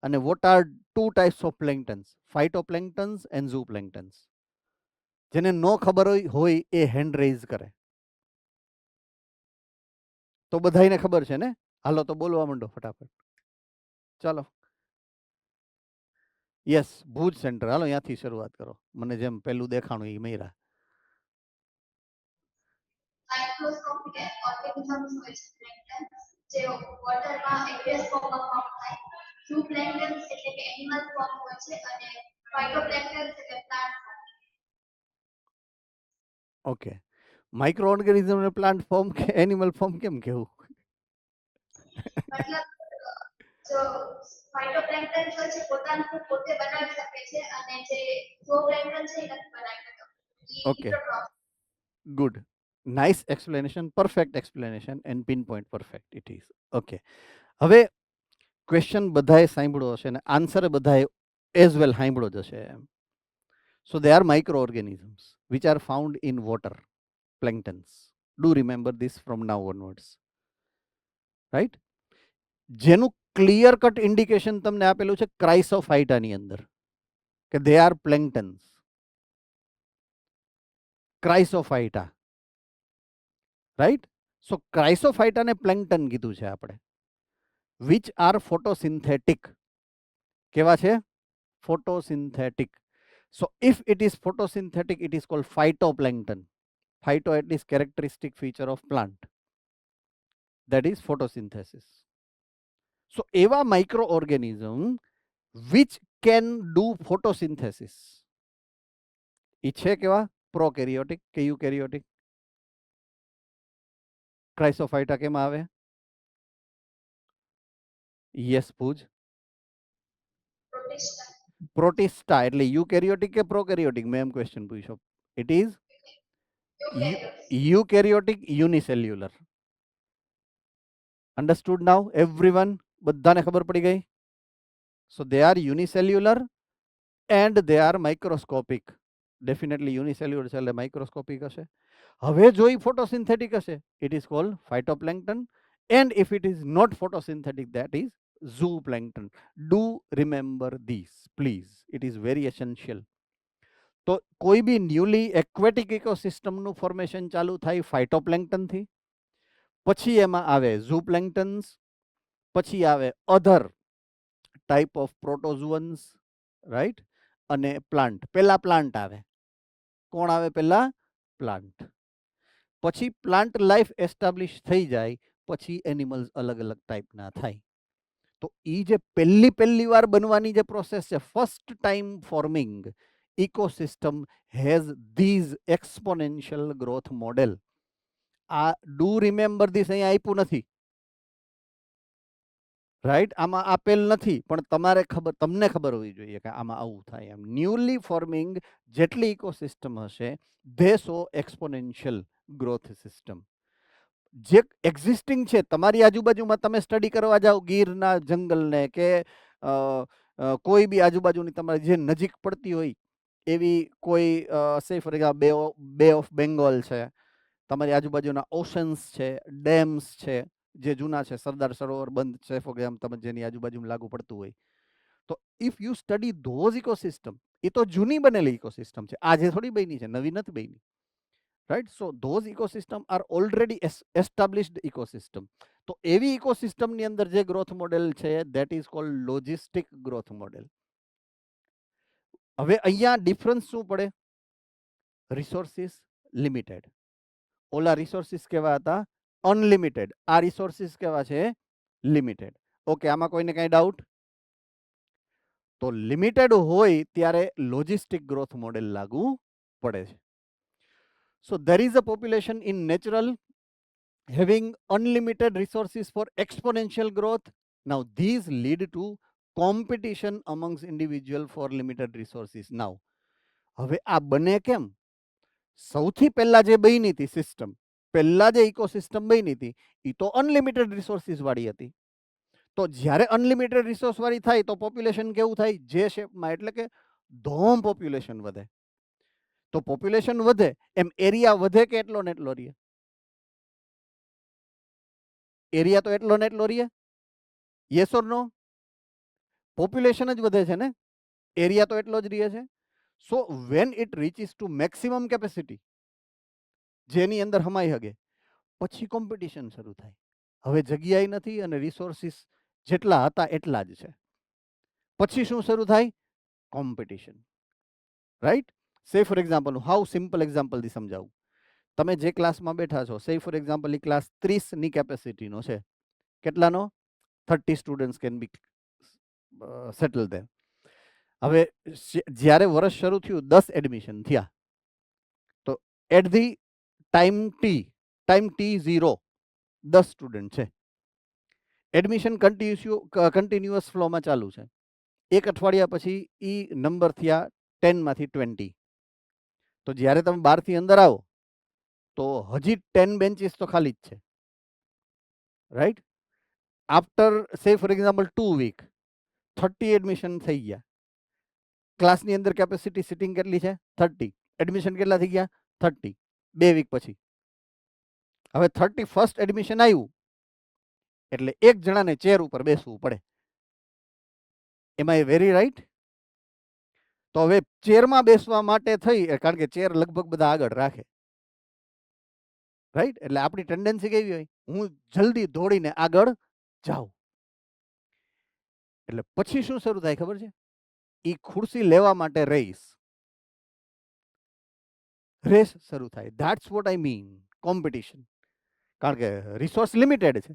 અને what are two types of planktons? Phytoplanktons and zooplanktons. જેને નો ખબર હોય એ હેન્ડ રેઝ કરે. તો બધાને ખબર છે ને? હાલો તો બોલવા માંડો ફટાફટ. ચાલો. Yes, Bhuj centre. હાલો ત્યાંથી શરૂઆત કરો. મને જેમ પેલું દેખાણું એ મૈરા. માઇક્રોસ્કોપિક ઓર્ગેનિઝમ્સ હોય છે પ્લેન્ક્ટન્સ જે વોટરમાં એક્વિયસ ફોર્મમાં ફોર્મ થાય. ઝૂપ્લેન્ક્ટન્સ એટલે કે એનિમલ ફોર્મ હોય છે અને ફાઇટોપ્લેન્ક્ટન્સ એટલે plant form. Okay. Micro organism ને પ્લાન્ટ ફોર્મ કે એનિમલ ફોર્મ કેમ કેવું? મતલબ જો ફાઇટોપ્લેન્ક્ટન્સ હોય છે પોતાનું ફૂડ પોતે બનાવી શકે છે અને જે ઝૂપ્લેન્ક્ટન છે એ નથી બનાવી શકતો. Okay. Good. Nice explanation. Perfect explanation and pinpoint perfect it is. Okay. હવે ક્વેશ્ચન બધાએ સાંભળ્યો હશે અને આન્સર બધાએ એઝ વેલ સાંભળ્યો જ હશે એમ. So they are microorganisms which are found in water, planktons. Do remember this from now onwards. Right? જેનું ક્લિયર કટ ઇન્ડિકેશન તમને આપેલું છે ક્રાઇસોફાઇટાની અંદર કે they are planktons. Chrysophyta. Right? So ક્રાઇસોફાઇટાને પ્લેન્કટન કીધું છે આપણે. Which are photosynthetic. કેવા છે? Photosynthetic. So if it is photosynthetic it is called phytoplankton. Phyto at is characteristic feature of plant. That is photosynthesis. So એવા microorganism which can do photosynthesis. એ છે કેવા? પ્રોકેરિયોટિક કે યુકેરિયોટિક? ક્રાઇસોફાઇટા કેમાં આવે? યસ ભુજ. પ્રોટિસ્ટા એટલે યુકેરિયોટિક કે પ્રોકેરિયોટિક? મેં એમ ક્વેશ્ચન પૂછ્યો. It is eukaryotic unicellular. Understood now everyone? બધાને ખબર પડી ગઈ? So they are unicellular and they are microscopic. Definitely unicellular છે એટલે માઇક્રોસ્કોપિક હશે. હવે જો એ ફોટોસિન્થેટિક હશે it is called phytoplankton and if it is not photosynthetic that is zooplankton. Do remember these, please. It is very essential. તો કોઈ બી ન્યુલી એક્વેટિક ઇકોસિસ્ટમનું ફોર્મેશન ચાલુ થાય ફાઇટોપ્લેન્કટનથી, પછી એમાં આવે ઝૂપ્લેન્કટન્સ, પછી આવે અધર ટાઈપ ઓફ પ્રોટોઝુઅન્સ, રાઈટ? અને પ્લાન્ટ. પહેલા પ્લાન્ટ આવે. કોણ આવે પહેલા? પ્લાન્ટ. પછી પ્લાન્ટ લાઈફ એસ્ટાબ્લિશ થઈ જાય પછી એનિમલ્સ અલગ અલગ ટાઈપના થાય. તો એ જે પહેલી વાર બનવાની જે પ્રોસેસ છે, first time forming ecosystem has these exponential growth model. આ ડુ રિમેમ્બર ધીસ અહીંયા આપ્યું નથી, રાઈટ? આમાં આપેલ નથી, પણ તમને ખબર હોવી જોઈએ કે આમાં આવું થાય એમ. ન્યુલી ફોર્મિંગ જેટલી ઇકોસિસ્ટમ હશે they so exponential growth system. જે એક્ઝિસ્ટિંગ છે તમારી આજુબાજુમાં, તમે સ્ટડી કરવા જાઓ ગીરના જંગલને કે કોઈ બી આજુબાજુની તમારી જે નજીક પડતી હોય એવી કોઈ સે ફોર એક્ઝામ્પલ બે ઓફ બેંગોલ છે, તમારી આજુબાજુના ઓશન્સ છે, ડેમ્સ છે જે જૂના છે, સરદાર સરોવર બંધ છે ફોર એક્ઝામ્પલ, તમે જેની આજુબાજુમાં લાગુ પડતું હોય, તો if you study those ecosystem, એ તો જૂની બનેલી ઇકોસિસ્ટમ છે, આજે થોડી બની છે, નવી નથી બની. Right? So those ecosystem are already established ecosystem. તો એવી ઇકોસિસ્ટમ ની અંદર જે ગ્રોથ મોડેલ છે that is called logistic growth model. હવે અહીંયા ડિફરન્સ શું પડે? Resources limited. ઓલા રિસોર્સિસ કેવા હતા? અનલિમિટેડ. આ રિસોર્સિસ કેવા છે? લિમિટેડ. ઓકે, આમાં કોઈને કઈ ડાઉટ? તો લિમિટેડ હોય ત્યારે લોજિસ્ટિક ગ્રોથ મોડેલ લાગુ પડે છે. So there is a population in natural having unlimited resources for exponential growth. Now these lead to competition amongst individual for limited resources. Now હવે આ બને કેમ? સૌથી પહેલા જે બની હતી સિસ્ટમ, પહેલા જે ઇકોસિસ્ટમ બની હતી એ તો અનલિમિટેડ રિસોર્સિસ વાળી હતી. તો જ્યારે અનલિમિટેડ રિસોર્સ વાળી થાય તો પોપ્યુલેશન કેવું થાય? જે શેપમાં, એટલે કે ધોમ પોપ્યુલેશન વધે. તો પોપ્યુલેશન વધે એમ એરિયા વધે કે એટલો ને એટલો રહે? એરિયા તો એટલો ને એટલો રહે. Yes or no? પોપ્યુલેશન જ વધે છે ને, એરિયા તો એટલો જ રહે છે. So when it reaches to maximum capacity, જેની અંદર હમાઈ હગે, પછી કોમ્પિટિશન શરૂ થાય. હવે જગ્યાએ નથી અને રિસોર્સિસ જેટલા હતા એટલા જ છે. પછી શું શરૂ થાય? Competition. Right? Say for example, how simple એક્ઝામ્પલથી સમજાવું. તમે જે ક્લાસમાં બેઠા છો, સે ફોર એક્ઝામ્પલ એ ક્લાસ 30ની કેપેસિટીનો છે. કેટલાનો? 30 students can be settle there. હવે જ્યારે વર્ષ શરૂ થયું 10 એડમિશન થયા, તો at the time T0 10 student છે. એડમિશન કન્ટિન્યુઅસ ફ્લોમાં ચાલુ છે. એક અઠવાડિયા પછી એ નંબર થયા 10 માંથી 20. તો જ્યારે તમે 12 થી અંદર આવો તો હજી 10 બેન્ચીસ તો ખાલી જ છે. રાઈટ? આફ્ટર સે ફોર એક્ઝામ્પલ 2 વીક 30 એડમિશન થઈ ગયા. ક્લાસની અંદર કેપેસિટી સિટિંગ કેટલી છે? 30. એડમિશન કેટલા થઈ ગયા? 30. 2 વીક પછી હવે 31st એડમિશન આવ્યું એટલે એક જણાને ચેર ઉપર બેસવું પડે. એમ આઈ વેરી રાઈટ? તો હવે ચેરમાં બેસવા માટે થઈ, કારણ કે ચેર લગભગ બધા આગળ રાખે, રાઈટ? એટલે આપણી ટેન્ડન્સી કેવી હોય? હું જલ્દી દોડીને આગળ જાઉં. એટલે પછી શું શરૂ થાય ખબર છે? એ ખુરશી લેવા માટે રેસ શરૂ થાય. That's vote I mean competition. કારણ કે રિસોર્સ લિમિટેડ છે,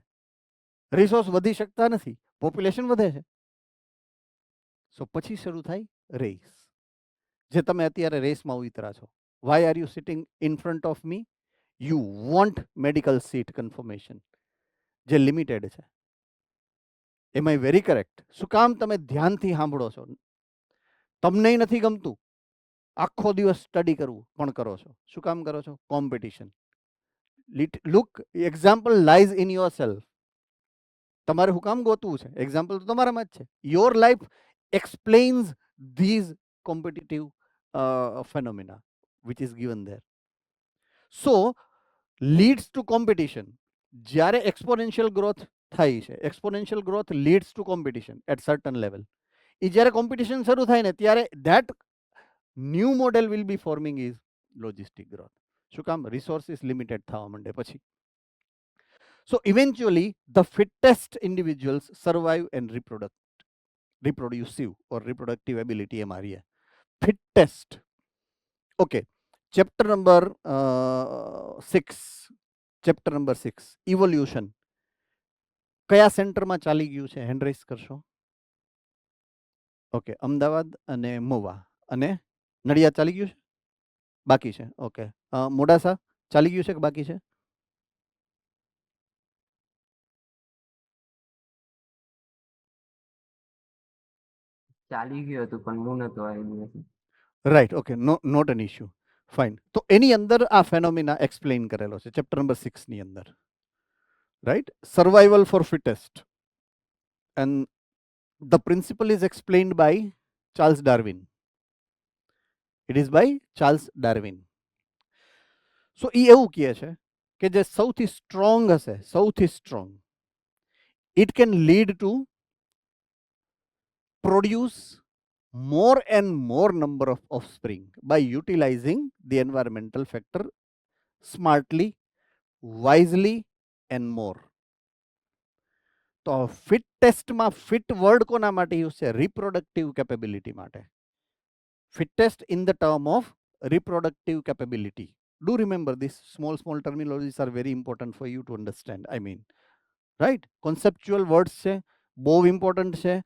રિસોર્સ વધી શકતા નથી, પોપ્યુલેશન વધે છે. સો પછી શરૂ થાય રેસ, જે તમે અત્યારે રેસમાં ઉતરા છો. Why are you sitting in front of me? You want medical seat confirmation, જે લિમિટેડ છે. Am I very correct? શું કામ તમે ધ્યાનથી સાંભળો છો? તમને નથી ગમતું, આખો દિવસ સ્ટડી કરવું પણ કરો છો. શું કામ કરો છો? Competition. Look, example lies in your self. તમારે શું કામ ગોતવું છે? એક્ઝામ્પલ તો તમારામાં જ છે. Your life explains these competitive phenomena which is given there. So leads to competition. જ્યારે એક્સપોનેન્શિયલ ગ્રોથ થાય છે, exponential growth leads to competition at certain level. એ જ્યારે કોમ્પિટિશન શરૂ થાય ને ત્યારે that new model will be forming is logistic growth. શું કામ? રિસોર્સિસ લિમિટેડ થવા માંડે પછી. So eventually the fittest individuals survive and reproducive or reproductive ability MRE. Fittest. Okay. Chapter number 6. Chapter number 6. Evolution. કયા સેન્ટરમાં ચાલી ગયું છે? હેન્ડ રેઝ કરશો. ઓકે, અમદાવાદ અને મોવા અને નડિયાદ ચાલી ગયું છે? બાકી છે. ઓકે, મોડાસા ચાલી ગયું છે કે બાકી છે? ચાલી ગયું હતું પણ હું નતો આવ્યો નથી. Right, okay, not an issue, fine. તો એની અંદર આ ફેનોમિના એક્સપ્લેન કરેલો છે ચેપ્ટર નંબર 6 ની અંદર. Right? Survival for fittest. And the principle is explained by Charles Darwin. It is by Charles Darwin. So એ એવું કહે છે કે જે સૌથી સ્ટ્રોંગ હશે, સૌથી strong, it can lead to produce more and more number of offspring by utilizing the environmental factor smartly, wisely and more. તો ફિટ ટેસ્ટમાં ફિટ વર્ડ કોના માટે યુઝ છે? રિપ્રોડક્ટિવ કેપેબિલિટી માટે. Fittest in the term of reproductive capability. Do remember this small terminologies are very important for you to understand. I mean, right? Conceptual words છે, બહુ ઇમ્પોર્ટન્ટ છે.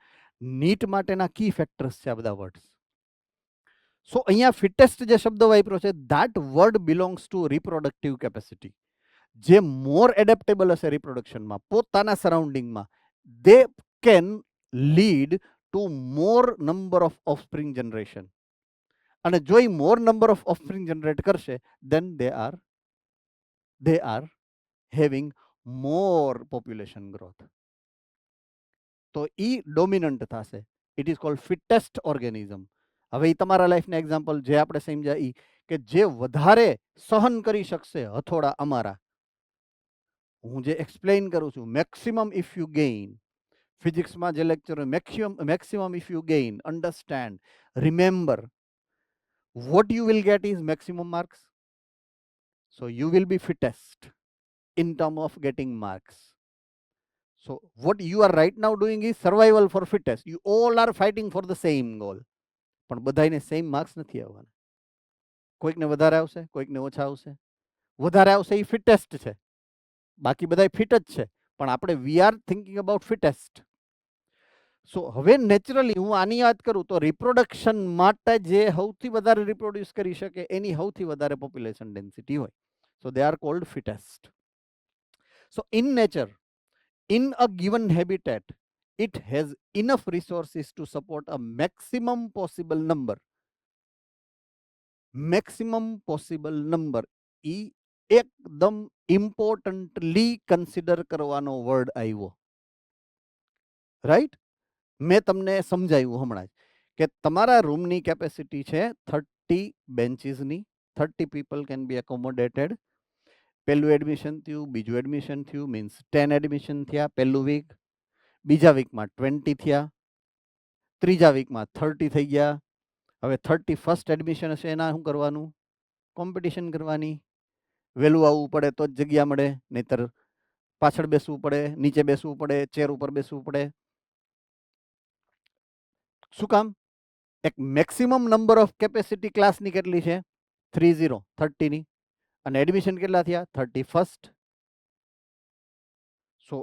નીટ માટેના કી ફેક્ટર્સ છે આ બધા વર્ડ્સ. સો અહીંયા ફિટેસ્ટ જે શબ્દ વાપર્યો છે, that word belongs to reproductive capacity. જે મોર એડેપ્ટેબલ હશે રિપ્રોડક્શનમાં, પોતાના સરાઉન્ડિંગમાં, they can lead to more number of offspring generation. અને જો એ more number of offspring generate કરશે, then they are having more population growth. તો એ ડોમિનન્ટ થશે. It is called fittest organism. હવે એ તમારા લાઈફના એક્ઝામ્પલ જે આપણે સમજ્યા એ કે જે વધારે સહન કરી શકશે હથોડા અમારા. હું જે એક્સપ્લેન કરું છું, મેક્સિમમ ઇફ યુ ગેઇન ફિઝિક્સમાં જે lecture maximum if you gain, understand, remember, what you will get is maximum marks. So you will be fittest in terms of getting marks. So what you are right now doing is survival for fittest. You all are fighting for the same goal. પણ બધાને સેમ માર્ક્સ નથી આવવાના. કોઈકને વધારે આવશે, કોઈકને ઓછા આવશે. વધારે આવશે એ ફિટેસ્ટ છે, બાકી બધા ફિટ જ છે, પણ આપણે we are thinking about fittest. So હવે નેચરલી હું આની વાત કરું તો રિપ્રોડક્શન માટે જે સૌથી વધારે રિપ્રોડ્યુસ કરી શકે એની સૌથી વધારે પોપ્યુલેશન ડેન્સિટી હોય. So they are called fittest. So in nature, in a given habitat, it has enough resources to support a maximum possible number. Maximum possible number એ એકદમ ઇમ્પોર્ટન્ટલી કન્સિડર કરવાનો વર્ડ આવ્યો. રાઈટ? મેં તમને સમજાવ્યું હમણાં જ કે તમારા રૂમની કેપેસિટી છે 30 બેન્ચીસની. 30 પીપલ કેન બી એકોમોડેટેડ. પહેલું એડમિશન થયું, બીજું એડમિશન થયું, મીન્સ 10 એડમિશન થયા પહેલું વીક. બીજા વીકમાં 20 થયા, ત્રીજા વીકમાં 30 થઈ ગયા. હવે 31st એડમિશન હશે, એના શું કરવાનું? કોમ્પિટિશન કરવાની. વહેલું આવવું પડે તો જ જગ્યા મળે, નહીતર પાછળ બેસવું પડે, નીચે બેસવું પડે, ચેર ઉપર બેસવું પડે. શું કામ? એક મેક્સિમમ નંબર ઓફ કેપેસિટી ક્લાસની કેટલી છે? 30 ની. અને એડમિશન કેટલા થયા? 31st. સો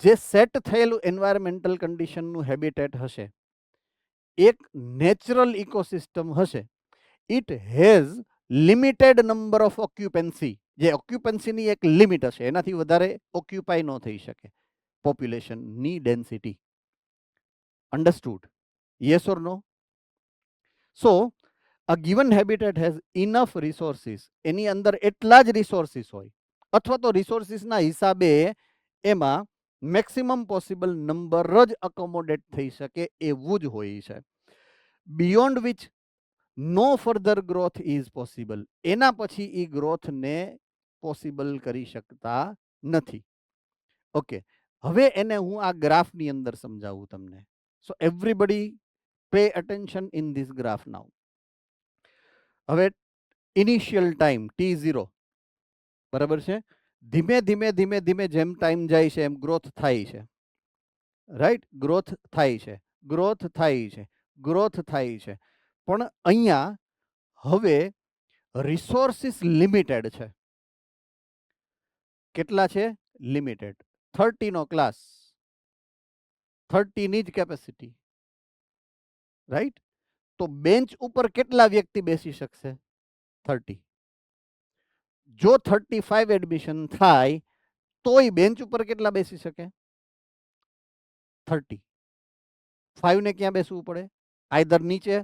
જે સેટ થયેલું એન્વાયરમેન્ટલ કન્ડિશનનું હેબિટેટ હશે, એક નેચરલ ઇકોસિસ્ટમ હશે, it has limited number of occupancy. જે ઓક્યુપન્સીની એક લિમિટ હશે, એનાથી વધારે ઓક્યુપાય ન થઈ શકે પોપ્યુલેશનની density. Understood? Yes or no? So a given habitat has enough resources. એની અંદર એટલા જ રિસોર્સિસ હોય, અથવા તો રિસોર્સિસના હિસાબે એમાં મેક્સિમમ પોસિબલ નંબર જ અકોમોડેટ થઈ શકે એવું જ હોય છે. Beyond which no further growth is possible. એના પછી એ ગ્રોથને પોસિબલ કરી શકતા નથી. ઓકે, હવે એને હું આ ગ્રાફની અંદર સમજાવું તમને. So everybody pay attention in this graph now. હવે ઇનિશિયલ ટાઈમ T0, બરાબર છે? ધીમે ધીમે ધીમે ધીમે જેમ ટાઈમ જાય છે એમ ગ્રોથ થાય છે. રાઈટ? ગ્રોથ થાય છે, ગ્રોથ થાય છે, ગ્રોથ થાય છે. પણ અહીંયા હવે રિસોર્સિસ લિમિટેડ છે. કેટલા છે? લિમિટેડ. 30 નો ક્લાસ, 30 ની જ કેપેસિટી. રાઈટ? તો બેન્ચ ઉપર કેટલા વ્યક્તિ બેસી શકશે? 30. જો 35 એડમિશન થાય તોય બેન્ચ ઉપર કેટલા બેસી શકે? 30. 5 ને ક્યાં બેસવું પડે? આઈધર નીચે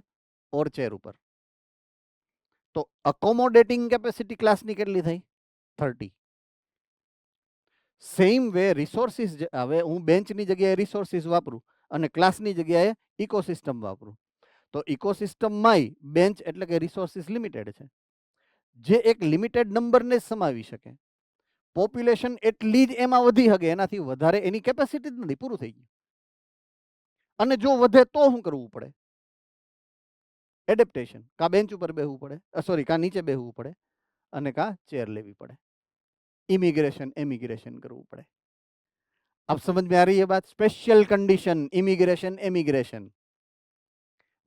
ઓર ચેર ઉપર. તો અકોમોડેટિંગ કેપેસિટી ક્લાસની કેટલી થઈ? 30. સેમ વે રિસોર્સિસ, હવે હું બેન્ચની જગ્યાએ રિસોર્સિસ વાપરું અને ક્લાસની જગ્યાએ ઇકોસિસ્ટમ વાપરું, તો ઇકોસિસ્ટમમાંય બેન્ચ એટલે કે રિસોર્સિસ લિમિટેડ છે, જે એક લિમિટેડ નંબરને જ સમાવી શકે. પોપ્યુલેશન એટલી જ એમાં વધી શકે, એનાથી વધારે એની કેપેસિટી જ નથી, પૂરું થઈ ગયું. અને જો વધે તો શું કરવું પડે? એડેપ્ટેશન. કાં બેન્ચ ઉપર બેસવું પડે, સોરી કાં નીચે બેસવું પડે, અને કાં ચેર લેવી પડે. इमिग्रेशन एमिग्रेशन करવું પડે. अब समझ में आ रही है बात? Special condition immigration emigration.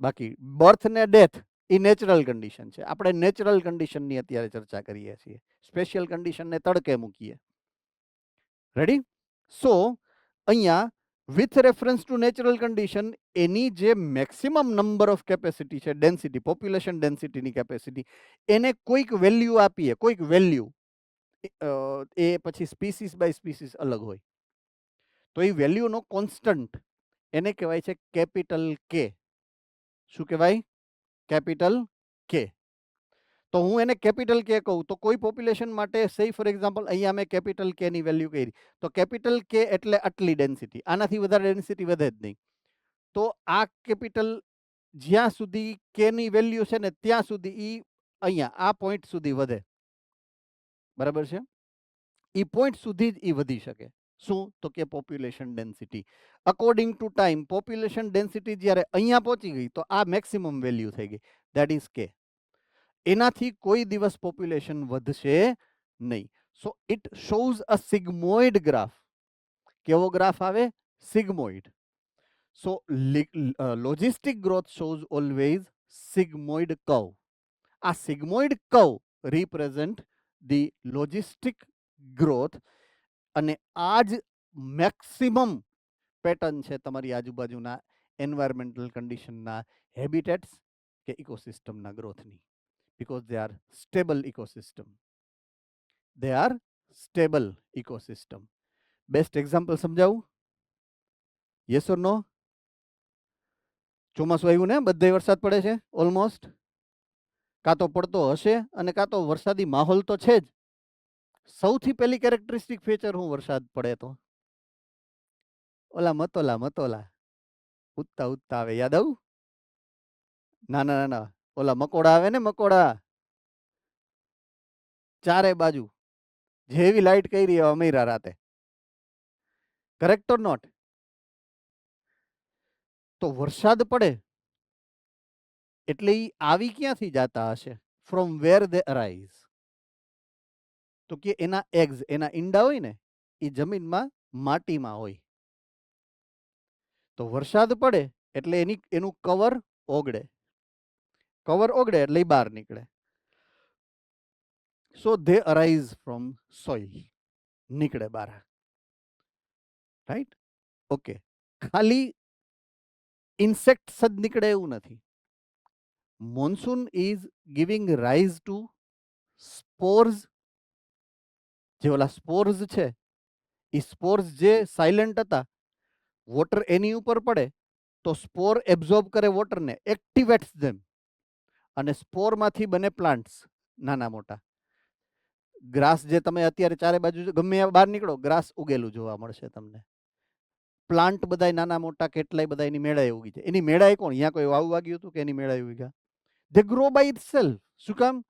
બાકી બર્થ ને ડેથ એ નેચરલ કન્ડિશન છે. આપણે નેચરલ કન્ડિશનની અત્યારે ચર્ચા કરીએ છીએ, સ્પેશિયલ કન્ડિશનને તડકે મૂકીએ. રેડી? સો અહીંયા with reference to natural condition એની જે મેક્સિમમ નંબર ઓફ કેપેસિટી છે, ડેન્સિટી, પોપ્યુલેશન ડેન્સિટીની કેપેસિટી, એને કોઈક વેલ્યુ આપીએ, કોઈક વેલ્યુ, એ પછી સ્પીસીસ બાય સ્પીસીસ અલગ હોય, તો એ વેલ્યુનો કોન્સ્ટન્ટ એને કહેવાય છે કેપિટલ કે. શું કહેવાય? કેપિટલ કે. તો હું એને કેપિટલ કે કહું તો કોઈ પોપ્યુલેશન માટે, સે ફોર એક્ઝામ્પલ અહીંયા મેં કેપિટલ કે ની વેલ્યુ કરી, તો કેપિટલ કે એટલે આટલી ડેન્સિટી, આનાથી વધારે ડેન્સિટી વધે જ નહીં. તો આ કેપિટલ જ્યાં સુધી કે ની વેલ્યુ છે ને ત્યાં સુધી ઈ અહીંયા આ પોઈન્ટ સુધી વધે. બરાબર છે? એ પોઈન્ટ સુધી જ એ વધી શકે. શું તો કે population density. According to time population density જ્યારે અહીંયા પહોંચી ગઈ તો આ મેક્સિમમ વેલ્યુ થઈ ગઈ, દેટ ઇઝ કે. એનાથી કોઈ દિવસ પોપ્યુલેશન વધશે નહીં. So it shows a sigmoid graph. કેવો ગ્રાફ આવે? Sigmoid. So logistic growth shows always sigmoid curve. આ sigmoid curve represent the logistic growth, અને આ જ મેક્સિમમ પેટર્ન છે તમારી આજુબાજુના એન્વાયરમેન્ટલ કન્ડિશનના, હેબિટેટ્સ કે ઇકોસિસ્ટમના ગ્રોથની, because they are stable ecosystem. They are stable ecosystem. Best example સમજાવું? Yes or no? ચોમાસું આવ્યું ને, બધે વરસાદ પડે છે ઓલમોસ્ટ. કાં તો પડતો હશે અને કાં તો વરસાદી માહોલ તો છે જ. સૌથી પહેલી કેરેક્ટરિસ્ટિક ફીચર હું વરસાદ પડે તો ઓલા મતોલા ઉત્તા ઉત્તા આવે, યાદ આવું? નાના નાના ઓલા મકોડા આવે ને, મકોડા ચારે બાજુ જેવી લાઈટ કરી અમીરા રાતે. Correct or not? તો વરસાદ પડે એટલે ઈ આવી ક્યાંથી જાતા હશે? From where they arise. તો કે એના એગ્સ, એના ઈંડા હોય ને, એ જમીનમાં માટીમાં હોય. તો વરસાદ પડે એટલે એનું કવર ઓગળે. કવર ઓગળે એટલે ઈ બહાર નીકળે. So they arise from soil, નીકળે બહાર. રાઈટ? ઓકે. ખાલી ઇન્સેક્ટ્સ જ નીકળે એવું નથી. Monsoon is giving rise two સ્પોર્સ. જે ઓલા સ્પોર્સ છે, એ સ્પોર્સ જે સાયલેન્ટ હતા, વોટર એની ઉપર પડે તો સ્પોર એબ્ઝોર્બ કરે વોટરને, એક્ટિવેટ્સ ધેમ, અને સ્પોરમાંથી બને પ્લાન્ટ્સ નાના મોટા. ગ્રાસ જે તમે અત્યારે ચારે બાજુ ગમે બહાર નીકળો, ગ્રાસ ઉગેલું જોવા મળશે તમને. પ્લાન્ટ બધાય નાના મોટા કેટલાય બધા એની મેળાએ ઉગી છે. એની મેળાએ કોણ? અહીંયા કોઈ વાવ વાગ્યું હતું કે એની મેળાએ ઉગ્યા? They grow by itself. શું કામ?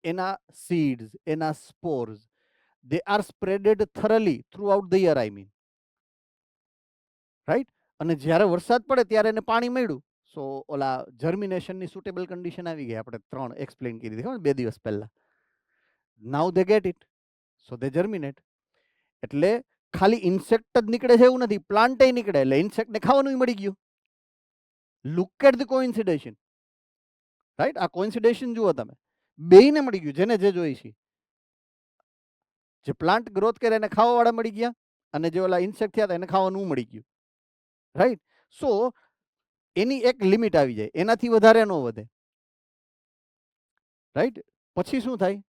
એના સીડ્સ, એના spores, they are spreaded thoroughly throughout the year, I mean. Right? અને જ્યારે વરસાદ પડે ત્યારે એને પાણી મળ્યું, સો ઓલા જર્મિનેશનની સુટેબલ કન્ડિશન આવી ગઈ. આપણે 3 એક્સપ્લેન કરી દીધી 2 દિવસ પહેલા. નાઉ દે ગેટ ઇટ, સો દે જર્મિનેટ. એટલે ખાલી ઇન્સેક્ટ જ નીકળે છે એવું નથી, પ્લાન્ટે નીકળે, એટલે ઇન્સેક્ટને ખાવાનું મળી ગયું. Look at the coincidence. Right? આ કોઇન્સિડેશન જુઓ તમે, બેયને મળી ગયું, જેને જે જોઈ છે. જે પ્લાન્ટ ગ્રોથ કરે એને ખાવાવાળા મળી ગયા, અને જે ઓલા ઇન્સેક્ટ થયા હતા એને ખાવાનું મળી ગયું. રાઈટ? સો એની એક લિમિટ આવી જાય, એનાથી વધારે ન વધે. રાઈટ? પછી શું થાય?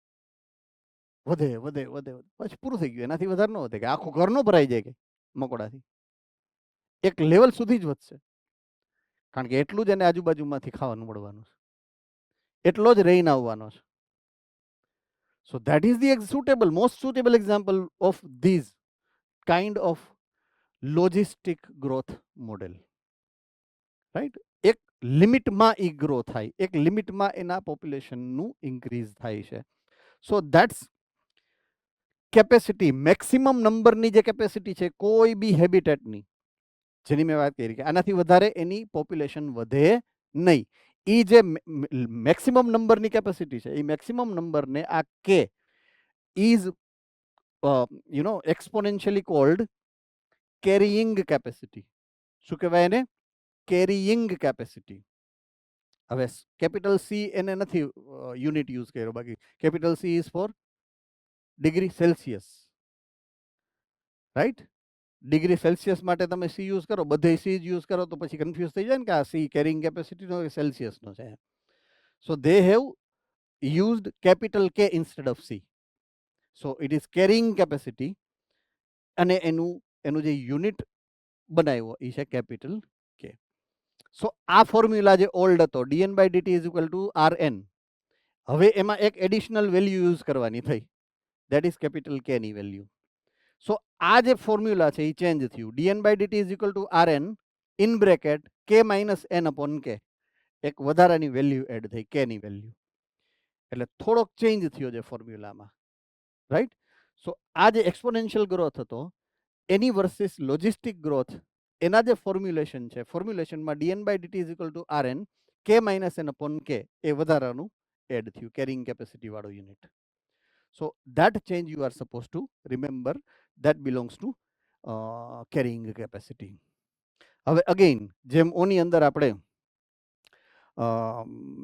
વધે વધે વધે, પછી પૂરું થઈ ગયું, એનાથી વધારે ન વધે. કે આખું ઘર નો ભરાઈ જાય કે મકોડાથી. એક લેવલ સુધી જ વધશે, કારણ કે એટલું જ એને આજુબાજુમાંથી ખાવાનું મળવાનું છે, એટલો જ રહીને આવવાનો છે. So that is the most suitable example of these kind of logistic growth model. Right? એક લિમિટમાં ઈ ગ્રો થાય, એક લિમિટમાં એના પોપ્યુલેશનનું ઇન્ક્રીઝ થાય છે. સો ધેટ્સ કેપેસિટી, મેક્સિમમ નંબરની જે કેપેસિટી છે કોઈ બી હેબિટેટની, જેની મેં વાત કરી કે આનાથી વધારે એની પોપ્યુલેશન વધે નહીં. એ જે મેક્સિમમ નંબરની કેપેસિટી છે, એ મેક્સિમમ નંબરને આ કે is exponentially called carrying capacity. શું કહેવાય એને? કેરીઇંગ કેપેસિટી. હવે કેપિટલ સી એને નથી યુનિટ યુઝ કર્યો, બાકી capital she is four degree Celsius. Right? Degree Celsius માટે તમે સી યુઝ કરો, બધે સી જ યુઝ કરો તો પછી કન્ફ્યુઝ થઈ જાય ને કે આ સી કેરિંગ કેપેસિટીનો કે સેલ્સિયસનો છે. So they have used capital K instead of C. So it is carrying capacity, અને એનું જે યુનિટ બનાવ્યો એ છે કેપિટલ કે. સો આ ફોર્મ્યુલા જે ઓલ્ડ હતો, dn by dt is equal to rn, હવે એમાં એક એડિશનલ વેલ્યુ યુઝ કરવાની થઈ, દેટ ઇઝ કેપિટલ કે ની વેલ્યુ. સો આ જે ફોર્મ્યુલા છે એ ચેન્જ થયું. dn by dt is equal to rn in bracket k minus n upon k, એક વધારાની વેલ્યુ એડ થઈ, કે ની વેલ્યુ. એટલે થોડોક ચેન્જ થયો છે ફોર્મ્યુલામાં. રાઈટ? સો આ જે એક્સપોનેન્શિયલ ગ્રોથ હતો એની વર્સિસ લોજિસ્ટિક ગ્રોથ, એના જે ફોર્મ્યુલેશન છે, ફોર્મ્યુલેશનમાં dn by dt is equal to rn k minus n upon k એ વધારાનું એડ થયું કેરિંગ કેપેસિટી વાળું unit. So that change you are supposed to remember, that belongs to carrying capacity. હવે અગેઇન જેમ ઓની અંદર આપણે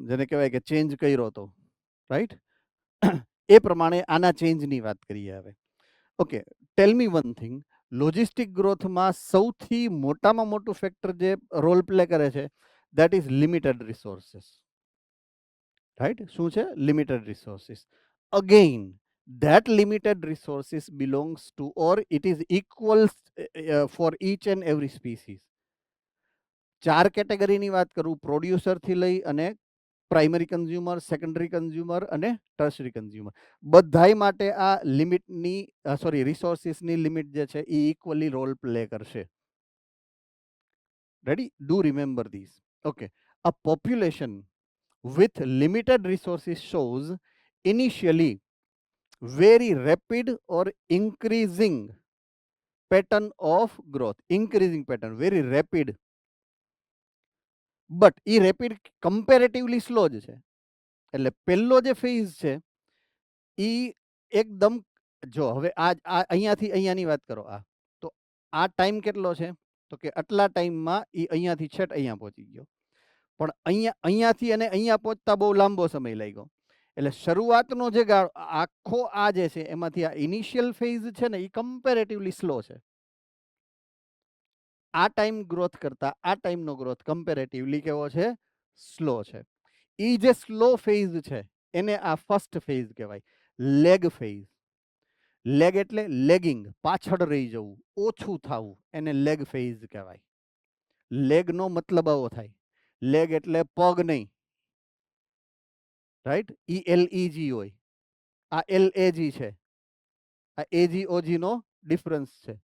જેને કહેવાય કે ચેન્જ કર્યો હતો, રાઈટ, એ પ્રમાણે આના ચેન્જની વાત કરીએ હવે. ઓકે, ટેલ મી વન થિંગ, લોજિસ્ટિક ગ્રોથમાં સૌથી મોટામાં મોટું ફેક્ટર જે રોલ પ્લે કરે છે that is limited resources, right. શું છે? Limited resources. Again that limited resources belongs to, or it is equal for each and every species. 4 કેટેગરીની વાત કરું, પ્રોડ્યુસર થી લઈ અને પ્રાઇમરી કન્ઝ્યુમર, સેકન્ડરી કન્ઝ્યુમર અને ટર્શરી કન્ઝ્યુમર, બધાય માટે આ લિમિટની રિસોર્સિસની લિમિટ જે છે એ ઇક્વલી રોલ પ્લે કરશે. Ready? Do remember this. Okay, a population with limited resources shows initially very rapid or increasing pattern of growth, increasing pattern, very rapid, but A rapid comparatively slow જ છે. એટલે પહેલો જે ફેઝ છે એ એકદમ, જો હવે અહીંયાથી અહીંયાની વાત કરો, તો આ ટાઈમ કેટલો છે? તો કે આટલા ટાઈમમાં એ અહીંયાથી છેટ અહીંયા પહોંચી ગયો, પણ અહીંયાથી અને અહીંયા પહોંચતા બહુ લાંબો સમય લાગ્યો. એટલે શરૂઆતનો જે ગાળો આખો આ જે છે એમાંથી આ ઇનિશિયલ ફેઝ છે ને એ કમ્પેરેટિવલી સ્લો છે. આ ટાઈમ ગ્રોથ કરતા આ ટાઈમનો ગ્રોથ કમ્પેરેટિવલી કેવો છે? સ્લો છે. એ જે સ્લો ફેઝ છે એને આ ફર્સ્ટ ફેઝ કહેવાય, લેગ ફેઝ. લેગ એટલે લેગિંગ, પાછળ રહી જવું, ઓછું થવું, એને લેગ ફેઝ કહેવાય. લેગનો મતલબ આવો થાય, લેગ એટલે પગ નહીં, રાઈટ, ELEG હોય, આ LAG છે, આ AGOG નો ડિફરન્સ છે.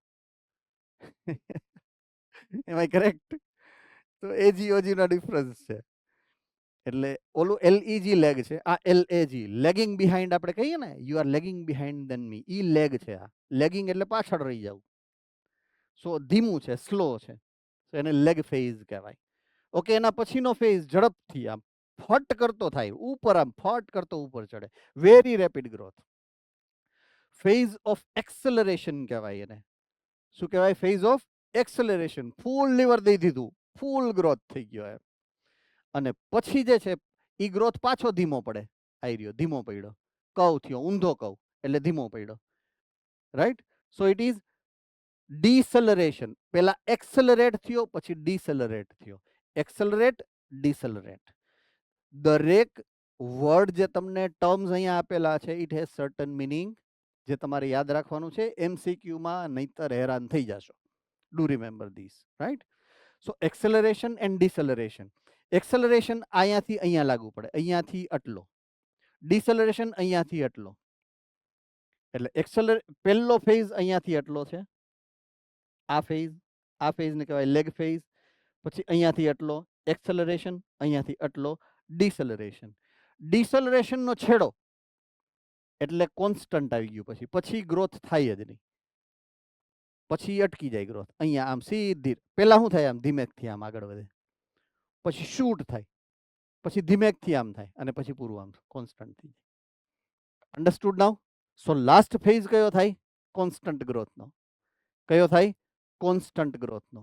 Am I correct? તો AGOG નો ડિફરન્સ છે. એટલે ઓલું LEG લેગ છે, આ LAG લેગિંગ બિહાઇન્ડ આપણે કહીએ ને, you are lagging behind than me, ઈ લેગ છે. આ લેગિંગ એટલે પાછળ રહી જવું. સો ધીમું છે, સ્લો છે, એને લેગ ફેઝ કહેવાય. ઓકે, એના પછીનો ફેઝ ઝડપથી આમ ફટ કરતો થાય, ઉપર આમ ફટ કરતો ઉપર ચડે, very rapid growth. Phase of acceleration કહેવાય એને. શું કહેવાય? Phase of acceleration. Full lever દઈ દીધું, ફૂલ ગ્રોથ થઈ ગયો એમ. અને પછી જે છે એ ગ્રોથ પાછો ધીમો પડે, આઈ રહ્યો ધીમો પડ્યો, કવ થયો, ઊંધો કવ એટલે ધીમો પડ્યો, right. So it is deceleration. પેલા એક્સેલરેટ થયો, પછી ડીસેલરેટ થયો. એક્સેલરેટ, ડીસેલરેટ. દરેક વર્ડ જે તમને ટર્મ્સ અહીંયા આપેલા છે ઇટ હેઝ સર્ટન મિનિંગ, જે તમારે યાદ રાખવાનું છે MCQમાં, નહીતર હેરાન થઈ જશો. Do remember this, right. So acceleration and deceleration. Acceleration અહીંયાથી અહીંયા લાગુ પડે, અહીંયાથી આટલો. ડિસેલરેશન અહીંયાથી આટલો. એટલે પહેલો ફેઝ અહીંયાથી આટલો છે, આ ફેઝને કહેવાય લેગ ફેઝ. પછી અહીંયાથી આટલો એક્સેલરેશન, અહીંયાથી આટલો ડિસેલરેશન. ડિસેલરેશનનો છેડો એટલે કોન્સ્ટન્ટ આવી ગયું, પછી ગ્રોથ થાય જ નહીં, પછી અટકી જાય ગ્રોથ. અહીંયા આમ સીધી પહેલા શું થાય? આમ ધીમેકથી આમ આગળ વધે, પછી શૂટ થાય, પછી ધીમેકથી આમ થાય, અને પછી પૂરું આમ કોન્સ્ટન્ટ થઈ જાય. અન્ડરસ્ટુડ નાઉ? સો લાસ્ટ ફેઝ કયો થાય? કોન્સ્ટન્ટ ગ્રોથનો. કયો થાય? કોન્સ્ટન્ટ ગ્રોથનો.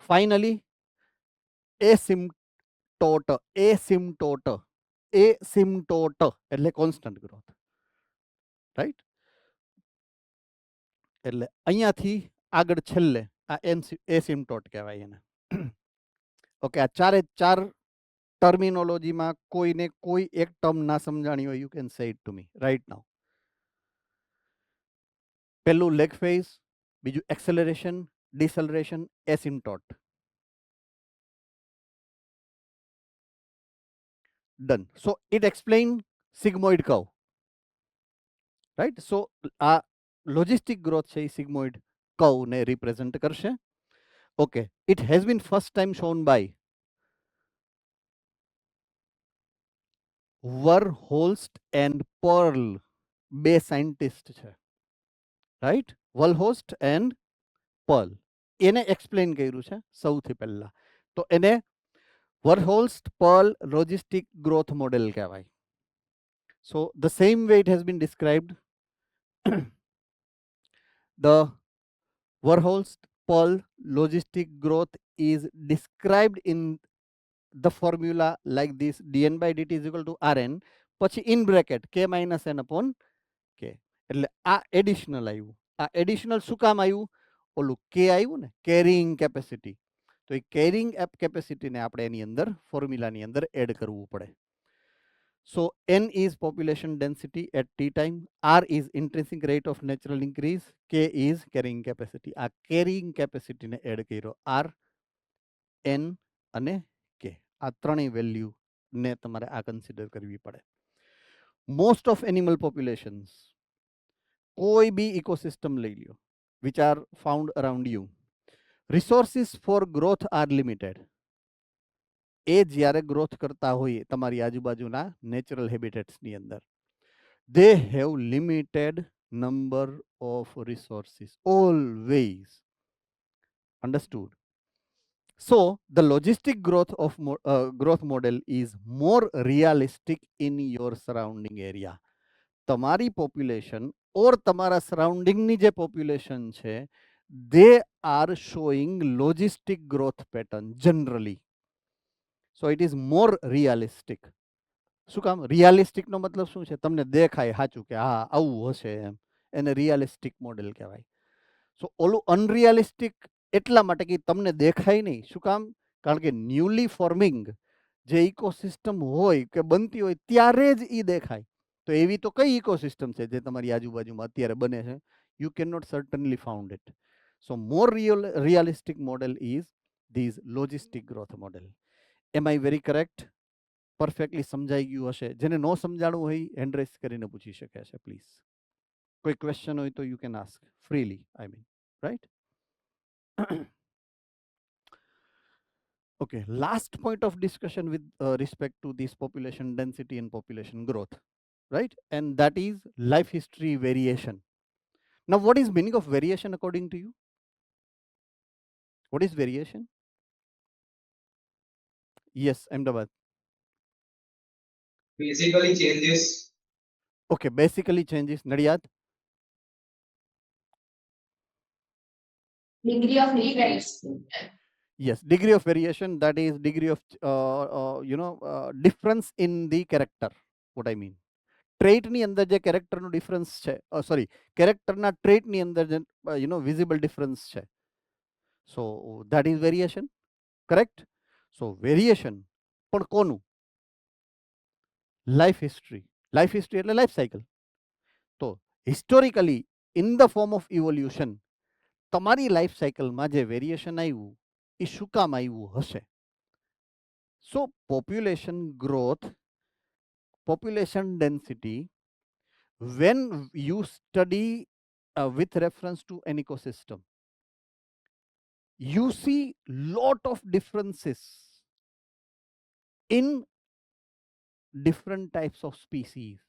ફાઇનલી એસિમ્પટોટ. એસિમ્પટોટ એટલે કોન્સ્ટન્ટ ગ્રોથ, રાઈટ. એટલે અહીંયાથી આગળ છેલ્લે આ એસિમ્પટોટ કહેવાય એને. ઓકે, આ ચારે ચાર ટર્મિનોલોજીમાં કોઈને કોઈ એક ટર્મ ના સમજાણી હોય, you can say it to me right now. પહેલું લેગ ફેઝ, બીજું acceleration, deceleration, asymptote. Done. So it explain sigmoid curve, right. So આ લોજિસ્ટિક ગ્રોથ છે એ સિગ્મોઇડ કર્વને રિપ્રેઝન્ટ કરશે. Okay, it has been first time shown by Verhulst and Pearl, બે સાયન્ટિસ્ટ છે, રાઈટ. Verhulst and Pearl. એને એક્સપ્લેન કર્યું છે સૌથી પહેલા. તો એને Verhulst Pearl logistic growth model કહેવાય. So the same way it has been described, the Verholst Paul logistic growth is described in the formula like this: dn by dt is equal to rn, પછી in bracket k minus n upon k. એટલે આ એડિશનલ આવ્યું. આ એડિશનલ શું કામ આવ્યું? ઓલું k આવ્યું ને, કેરિંગ કેપેસિટી. તો એ કેરિંગ કેપેસિટીને આપણે એની અંદર ફોર્મ્યુલાની અંદર એડ કરવું પડે. So n is population density at t time, r is intrinsic rate of natural increase, k is carrying capacity. આ carrying capacity ને એડ કર્યો, r, n અને k. આ ત્રણેય વેલ્યુ ને તમારે આ કન્સિડર કરવી પડે. મોસ્ટ ઓફ એનિમલ પોપ્યુલેશન્સ, કોઈ બી ઇકોસિસ્ટમ લઈ લ્યો, which are found around you, resources for growth are limited. એ જ્યારે ગ્રોથ કરતા હોય તમારી આજુબાજુના નેચરલ હેબિટેટ્સની અંદર, they have limited number of resources always. Understood? So the logistic growth of growth model is more realistic in your surrounding area. તમારી population or તમારા સરાઉન્ડિંગની જે population છે, they are showing logistic growth pattern generally. So it is more realistic. શું કામ? રિયાલિસ્ટિકનો મતલબ શું છે? તમને દેખાય સાચું કે હા આવું હશે એમ, એને રિયાલિસ્ટિક મોડેલ કહેવાય. સો ઓલું અનરિયાલિસ્ટિક એટલા માટે કે તમને દેખાય નહીં. શું કામ? કારણ કે ન્યુલી ફોર્મિંગ જે ઇકોસિસ્ટમ હોય કે બનતી હોય ત્યારે જ એ દેખાય. તો એવી તો કઈ ઇકોસિસ્ટમ છે જે તમારી આજુબાજુમાં અત્યારે બને છે? You can not certainly found it. So more realistic model is these logistic growth model. Am I very correct? Perfectly સમજાઈ ગયું હશે. જેને ન સમજાણું હોય હેન્ડ રેસ કરીને પૂછી શકે છે પ્લીઝ. કોઈ ક્વેશ્ચન હોય તો you can ask freely, I mean, right? Okay, last point of discussion with respect to this population density and population growth, right? And that is life history variation. Now, what is meaning of variation according to you? What is variation? Yes, Ahmedabad. Basically changes. Okay, basically changes. Nadiyad? Degree of variation. Yes, degree of variation, that is degree of difference in the character. What I mean, trait ની અંદર જે character નો difference છે, sorry, character ના trait ની અંદર જે visible difference છે, so that is variation, correct? So variation પણ કોનું? life history. Life history એટલે life cycle. તો historically in the form of evolution તમારી લાઈફ સાયકલમાં જે વેરિએશન આવ્યું એ શું કામ આવ્યું હશે? So population growth, population density, when you study with reference to an ecosystem, you see lot of differences in different types of species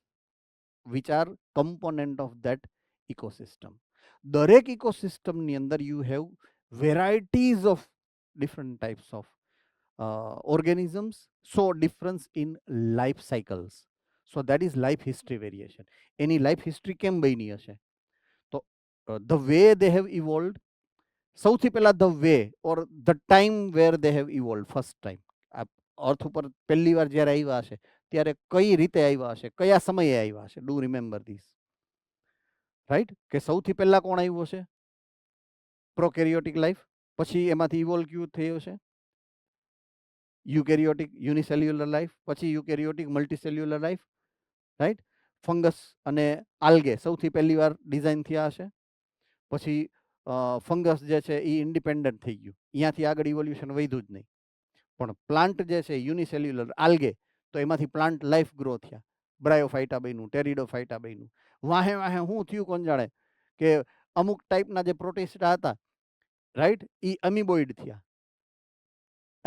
which are component of that ecosystem. દરેક ઇકોસિસ્ટમની અંદર you have varieties of different types of organisms, so difference in life cycles. So that is life history variation. Any life history કેમ બની હશે? તો the way they have evolved, સૌથી પહેલા the way or the time where they have evolved first time. અર્થ ઉપર પહેલી વાર જ્યારે આવ્યા હશે ત્યારે કઈ રીતે આવ્યા હશે, કયા સમયે આવ્યા હશે? Do remember this, right? કે સૌથી પહેલા કોણ આવ્યું હશે? પ્રોકેરિયોટિક લાઈફ, પછી એમાંથી ઇવોલ્વ ક્યુ થયો છે? યુકેરિયોટિક યુનિસેલ્યુલર લાઈફ, પછી યુકેરિયોટિક મલ્ટીસેલ્યુલર લાઈફ, રાઈટ? ફંગસ અને આલ્ગે સૌથી પહેલી વાર ડિઝાઇન થયા હશે. પછી ફંગસ જે છે એ ઇન્ડિપેન્ડન્ટ થઈ ગયું, અહીંયાથી આગળ ઇવોલ્યુશન વધ્યું જ નહીં. પણ પ્લાન્ટ જે છે યુનિસેલ્યુલર આલ્ગે, તો એમાંથી પ્લાન્ટ લાઈફ ગ્રો થયા, બ્રાયોફાઇટા બન્યું, ટેરિડોફાઇટા બન્યું. વાહે વાહે શું થયું કોણ જાણે, કે અમુક ટાઈપના જે પ્રોટિસ્ટા હતા, રાઈટ, એ અમીબોઇડ થયા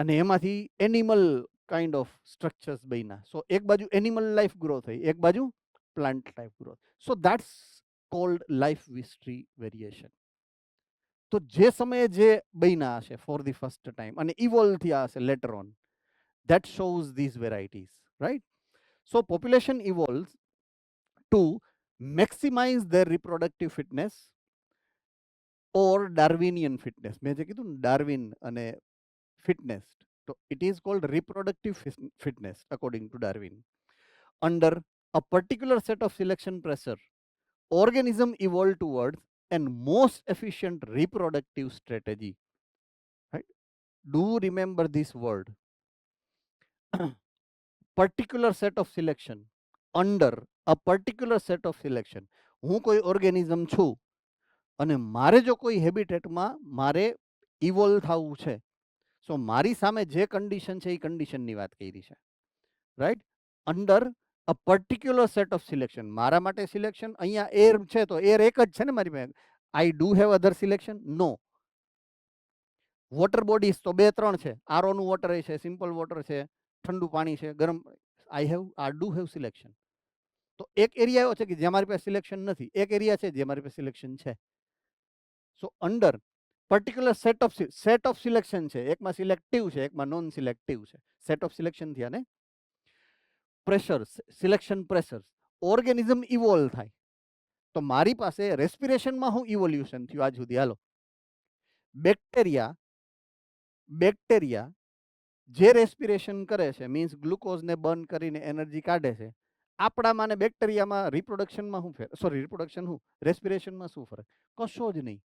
અને એમાંથી એનિમલ કાઇન્ડ ઓફ સ્ટ્રક્ચર્સ બન્યા. સો એક બાજુ એનિમલ લાઈફ ગ્રો થઈ, એક બાજુ plant life growth. So that's cold life history variation. તો જે સમયે જે બન્યા હશે ફોર ધી ફર્સ્ટ ટાઈમ અને ઇવોલ્વ થયા હશે letter on, that shows these varieties, right? So population evolves to maximize their reproductive fitness or Darwinian fitness. મેં જે કીધું ને ડાર્વિન અને ફિટનેસ, તો it is called reproductive fitness according to Darwin. Under a particular set of selection pressure, organism evolved towards and most efficient reproductive strategy. Right? Do remember this word. Particular set of selection. Under a particular set of selection. હું કોઈ ઓર્ગેનિઝમ છું અને મારે જો કોઈ હેબિટેટમાં મારે ઇવોલ્વ થવું છે, સો મારી સામે જે કન્ડિશન છે એ કન્ડિશનની વાત કરી છે, right? Under a particular set of selection. મારા માટે સિલેક્શન અહીંયા એર છે તો એર એક જ છે ને મારી પાસે. I do have other selection? No. Water bodies તો 2-3 છે. આરઓનું વોટર છે, સિમ્પલ વોટર છે, ઠંડુ પાણી છે, ગરમ. I do have selection. તો એક એરિયા એવો છે કે જ્યાં મારી પાસે સિલેક્શન નથી, એક એરિયા છે જે મારી પાસે સિલેક્શન છે. So under particular set of selection છે, એકમાં સિલેક્ટિવ છે, એકમાં નોન સિલેક્ટિવ છે. સેટ ઓફ સિલેક્શન થયા ને. Pressures, selection pressures, organism evolve થાય. તો મારી પાસે રેસ્પિરેશનમાં શું ઇવોલ્યુશન થયું આજ સુધી? હાલો, બેક્ટેરિયા જે રેસ્પિરેશન કરે છે, મીન્સ ગ્લુકોઝને બર્ન કરીને એનર્જી કાઢે છે. આપણામાં ને બેક્ટેરિયામાં રિપ્રોડક્શનમાં શું ફેર? સોરી, રિપ્રોડક્શન શું, રેસ્પિરેશનમાં શું ફરક? કશો જ નહીં.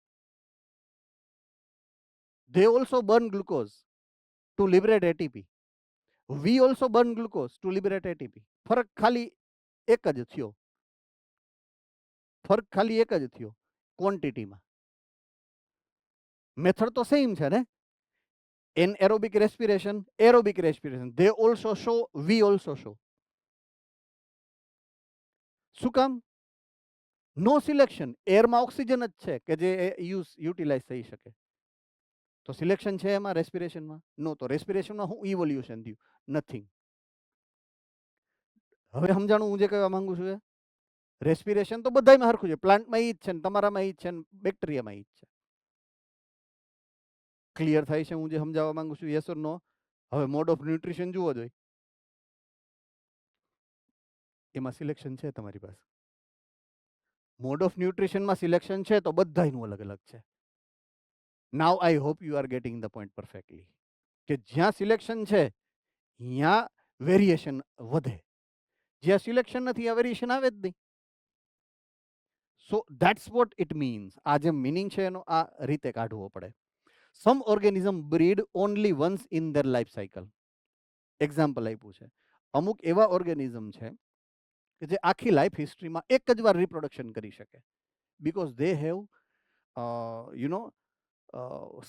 They also burn glucose to liberate ATP. We also burn glucose to liberate ATP. ફરક ખાલી એક જ થયો. ક્વોન્ટિટીમાં. મેથડ તો સેમ છે ને. Anaerobic respiration, aerobic respiration. They also show, we also show. શું કામ? નો સિલેક્શન. એરમાં ઓક્સિજન જ છે કે જે યુટિલાઇઝ થઈ શકે. તો સિલેક્શન છે એમાં રેસ્પિરેશનમાં? નો. તો રેસ્પિરેશનમાં શું ઇવોલ્યુશન થયું? નથિંગ. હવે સમજાણું હું જે કહેવા માંગુ છું? રેસ્પિરેશન તો બધામાં સરખું છે. પ્લાન્ટમાં ઈ જ છે ને, તમારામાં ઈ જ છે ને, બેક્ટેરિયામાં ઈ જ છે. ક્લિયર થાય છે હું જે સમજાવવા માંગુ છું? યસ ઓર નો? હવે મોડ ઓફ ન્યુટ્રિશન જુઓ જોઈએ, એમાં સિલેક્શન છે તમારી પાસે. મોડ ઓફ ન્યુટ્રિશનમાં સિલેક્શન છે તો બધાયનું અલગ અલગ છે. Now I hope you are getting the point perfectly. કે જ્યાં સિલેક્શન છે ત્યાં વેરિએશન વધે, જ્યાં સિલેક્શન નથી ત્યાં વેરિએશન આવે જ નહીં. So that's what it means. આ જે મિનિંગ છે એનો આ રીતે કાઢવો પડે. Some organism breed only once in their life cycle. Example આપ્યું છે. અમુક એવા ઓર્ગેનિઝમ છે કે જે આખી લાઈફ હિસ્ટ્રીમાં એક જ વાર રિપ્રોડક્શન કરી શકે, because they have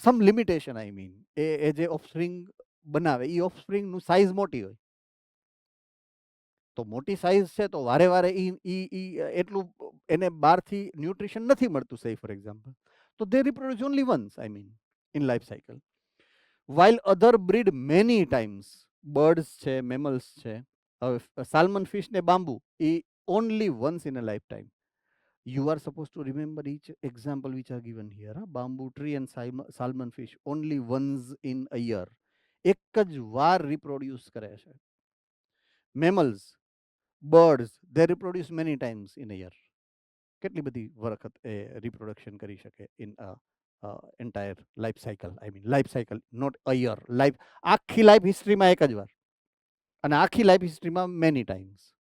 some limitation. I mean એ જે ઓફસ્પ્રિંગ બનાવે એ ઓફસ્પ્રિંગનું સાઇઝ મોટી હોય. તો મોટી સાઇઝ છે તો વારે વારે એટલું એને બહારથી ન્યુટ્રિશન નથી મળતું, સે ફોર એક્ઝામ્પલ. તો they reproduce only once, I mean in life cycle. While other breed many times. Birds છે, મેમલ્સ છે. હવે સાલ્મન ફિશ ને બાંબુ એ only once in a life time. You are supposed to remember each example which are given here. Bamboo tree and salmon fish only once in a year. એક જ વાર reproduce કરે છે. Mammals, birds, they reproduce many times in a year. કેટલી બધી વખત એ reproduction કરી શકે in a entire life cycle. I mean life cycle, not a year. આખી લાઈફ હિસ્ટ્રીમાં એક જ વાર, અને આખી લાઈફ હિસ્ટ્રીમાં many times.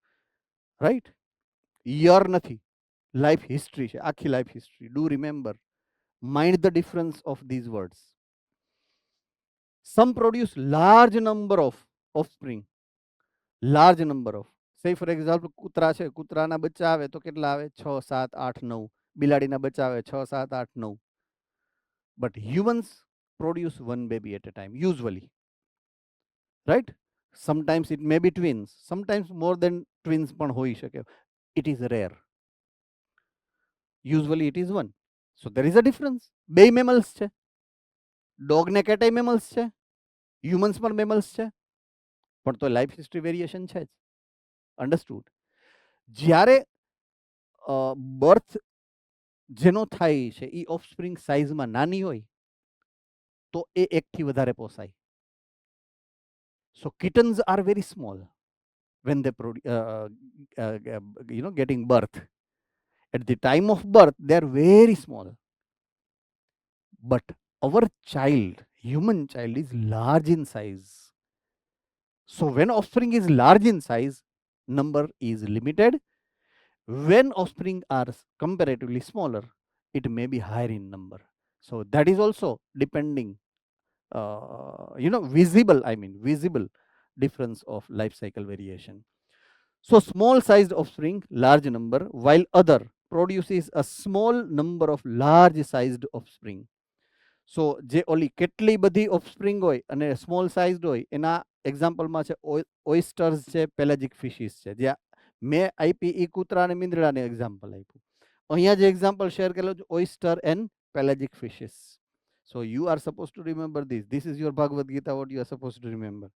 Right? યર નથી, લાઈફ હિસ્ટ્રી છે, આખી life history. Do remember, mind the difference of these words. Some produce large number of offspring. Large number of, say for example કૂતરા છે, કૂતરાના બચ્ચા આવે તો કેટલા આવે? 6, 7, 8, 9. બિલાડીના બચ્ચા આવે 6, 7, 8, 9. But humans produce one baby at a time, usually. Right? Sometimes it may be twins, sometimes more than twins પણ હોઈ શકે. It is rare. Usually it is one. So there is a difference. બે મેમલ્સ છે. ડોગ ને કેટ એ મેમલ્સ છે, હ્યુમન્સ પણ મેમલ્સ છે, પણ તો લાઈફ હિસ્ટ્રી વેરિએશન છે જ. અન્ડરસ્ટુડ? જ્યારે બર્થ જેનો થાય છે એ ઓફસ્પ્રિંગ સાઇઝમાં નાની હોય તો એ એકથી વધારે પોસાય. So kittens are very small when they getting birth. At the time of birth they are very small, but our child, human child, is large in size. So when offspring is large in size, number is limited. When offspring are comparatively smaller, it may be higher in number. So that is also depending, visible difference of life cycle variation. So small sized offspring, large number, while other produces a small number of large sized offspring. સો જે ઓલી કેટલી બધી ઓફસ્પ્રિંગ હોય અને સ્મોલ સાઇઝડ હોય એના એક્ઝામ્પલમાં છે ઓઇસ્ટર્સ છે, પેલેજિક ફિશિસ છે. જે મેં આપી એ કૂતરા અને મીંદડાને એક્ઝામ્પલ આપ્યું. અહીંયા જે એક્ઝામ્પલ શેર કરેલો છે oyster and pelagic fishes. So you are suppose to remember this is your Bhagavad Gita what you are suppose to remember.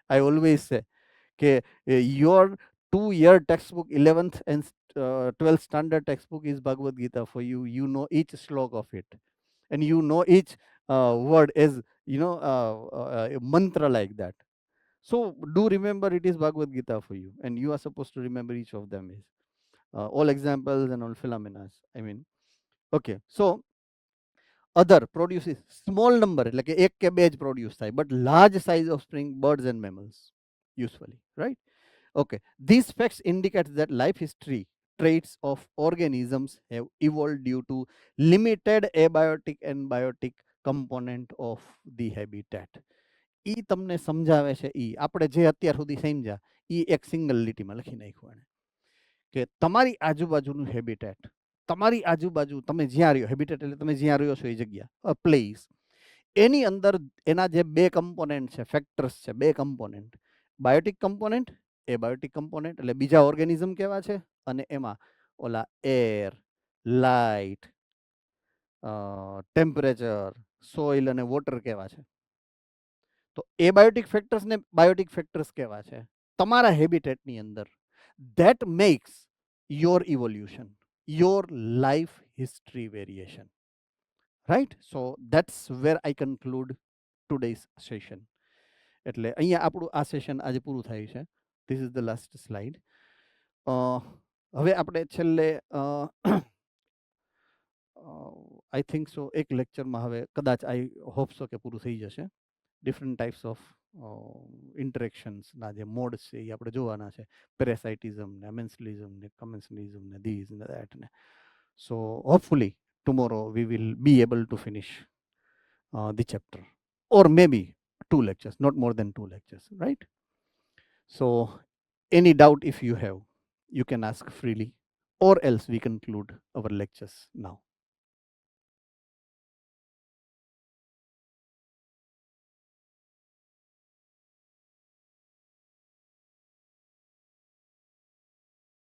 I always say કે your 2-year textbook, 11th and 12th standard textbook is Bhagavad Gita for you. You know each slok of it, and you know each word as a mantra like that. So do remember it is Bhagavad Gita for you, and you are supposed to remember each of them is all examples and all phenomena. I mean, okay. So other produces small number, like એક કે બે જ produce થાય, but large size of spring birds and mammals usually, right? Okay, these facts indicate that life history traits of organisms have evolved due to limited abiotic and biotic component of the habitat. એ તમને સમજાવે છે એ આપણે જે અત્યાર સુધી સમજ્યા એ એક સિંગલ લીટીમાં લખી નાખ્યું એને કે તમારી આજુબાજુનું હેબિટેટ, તમારી આજુબાજુ તમે જ્યાં રહ્યો, હેબિટેટ એટલે તમે જ્યાં રહ્યો છો એ જગ્યા, અ પ્લેસ, એની અંદર એના જે બે કમ્પોનેન્ટ છે, ફેક્ટર્સ છે, બે component, biotic component, abiotic component એટલે બીજા ઓર્ગેનિઝમ કેવા છે, અને એમાં ઓલા એર, લાઇટ, ટેમ્પરેચર, સોઇલ અને વોટર કેવા છે. તો એબાયોટિક ફેક્ટર્સ ને બાયોટિક ફેક્ટર્સ કેવા છે તમારા હેબિટેટની અંદર. That makes your evolution, your life history variation, right. So that's where I conclude today's session. એટલે અહીંયા આપણું આ સેશન આજે પૂરું થાય છે. This is the last slide. હવે આપણે છેલ્લે આઈ થિંક સો એક લેક્ચરમાં હવે કદાચ આઈ હોપ સો કે પૂરું થઈ જશે. ડિફરન્ટ ટાઈપ્સ ઓફ ઇન્ટરેક્શન્સના જે મોડ્સ છે એ આપણે જોવાના છે. પેરેસાઇટિઝમ ને મેન્સલિઝમ ને કમેન્સલિઝમ ને ધીઝ ને દેટ ને. So hopefully tomorrow we will be able to finish the chapter, or maybe 2 lectures, not more than 2 lectures, right? So any doubt if you have, you can ask freely, or else we conclude our lectures now.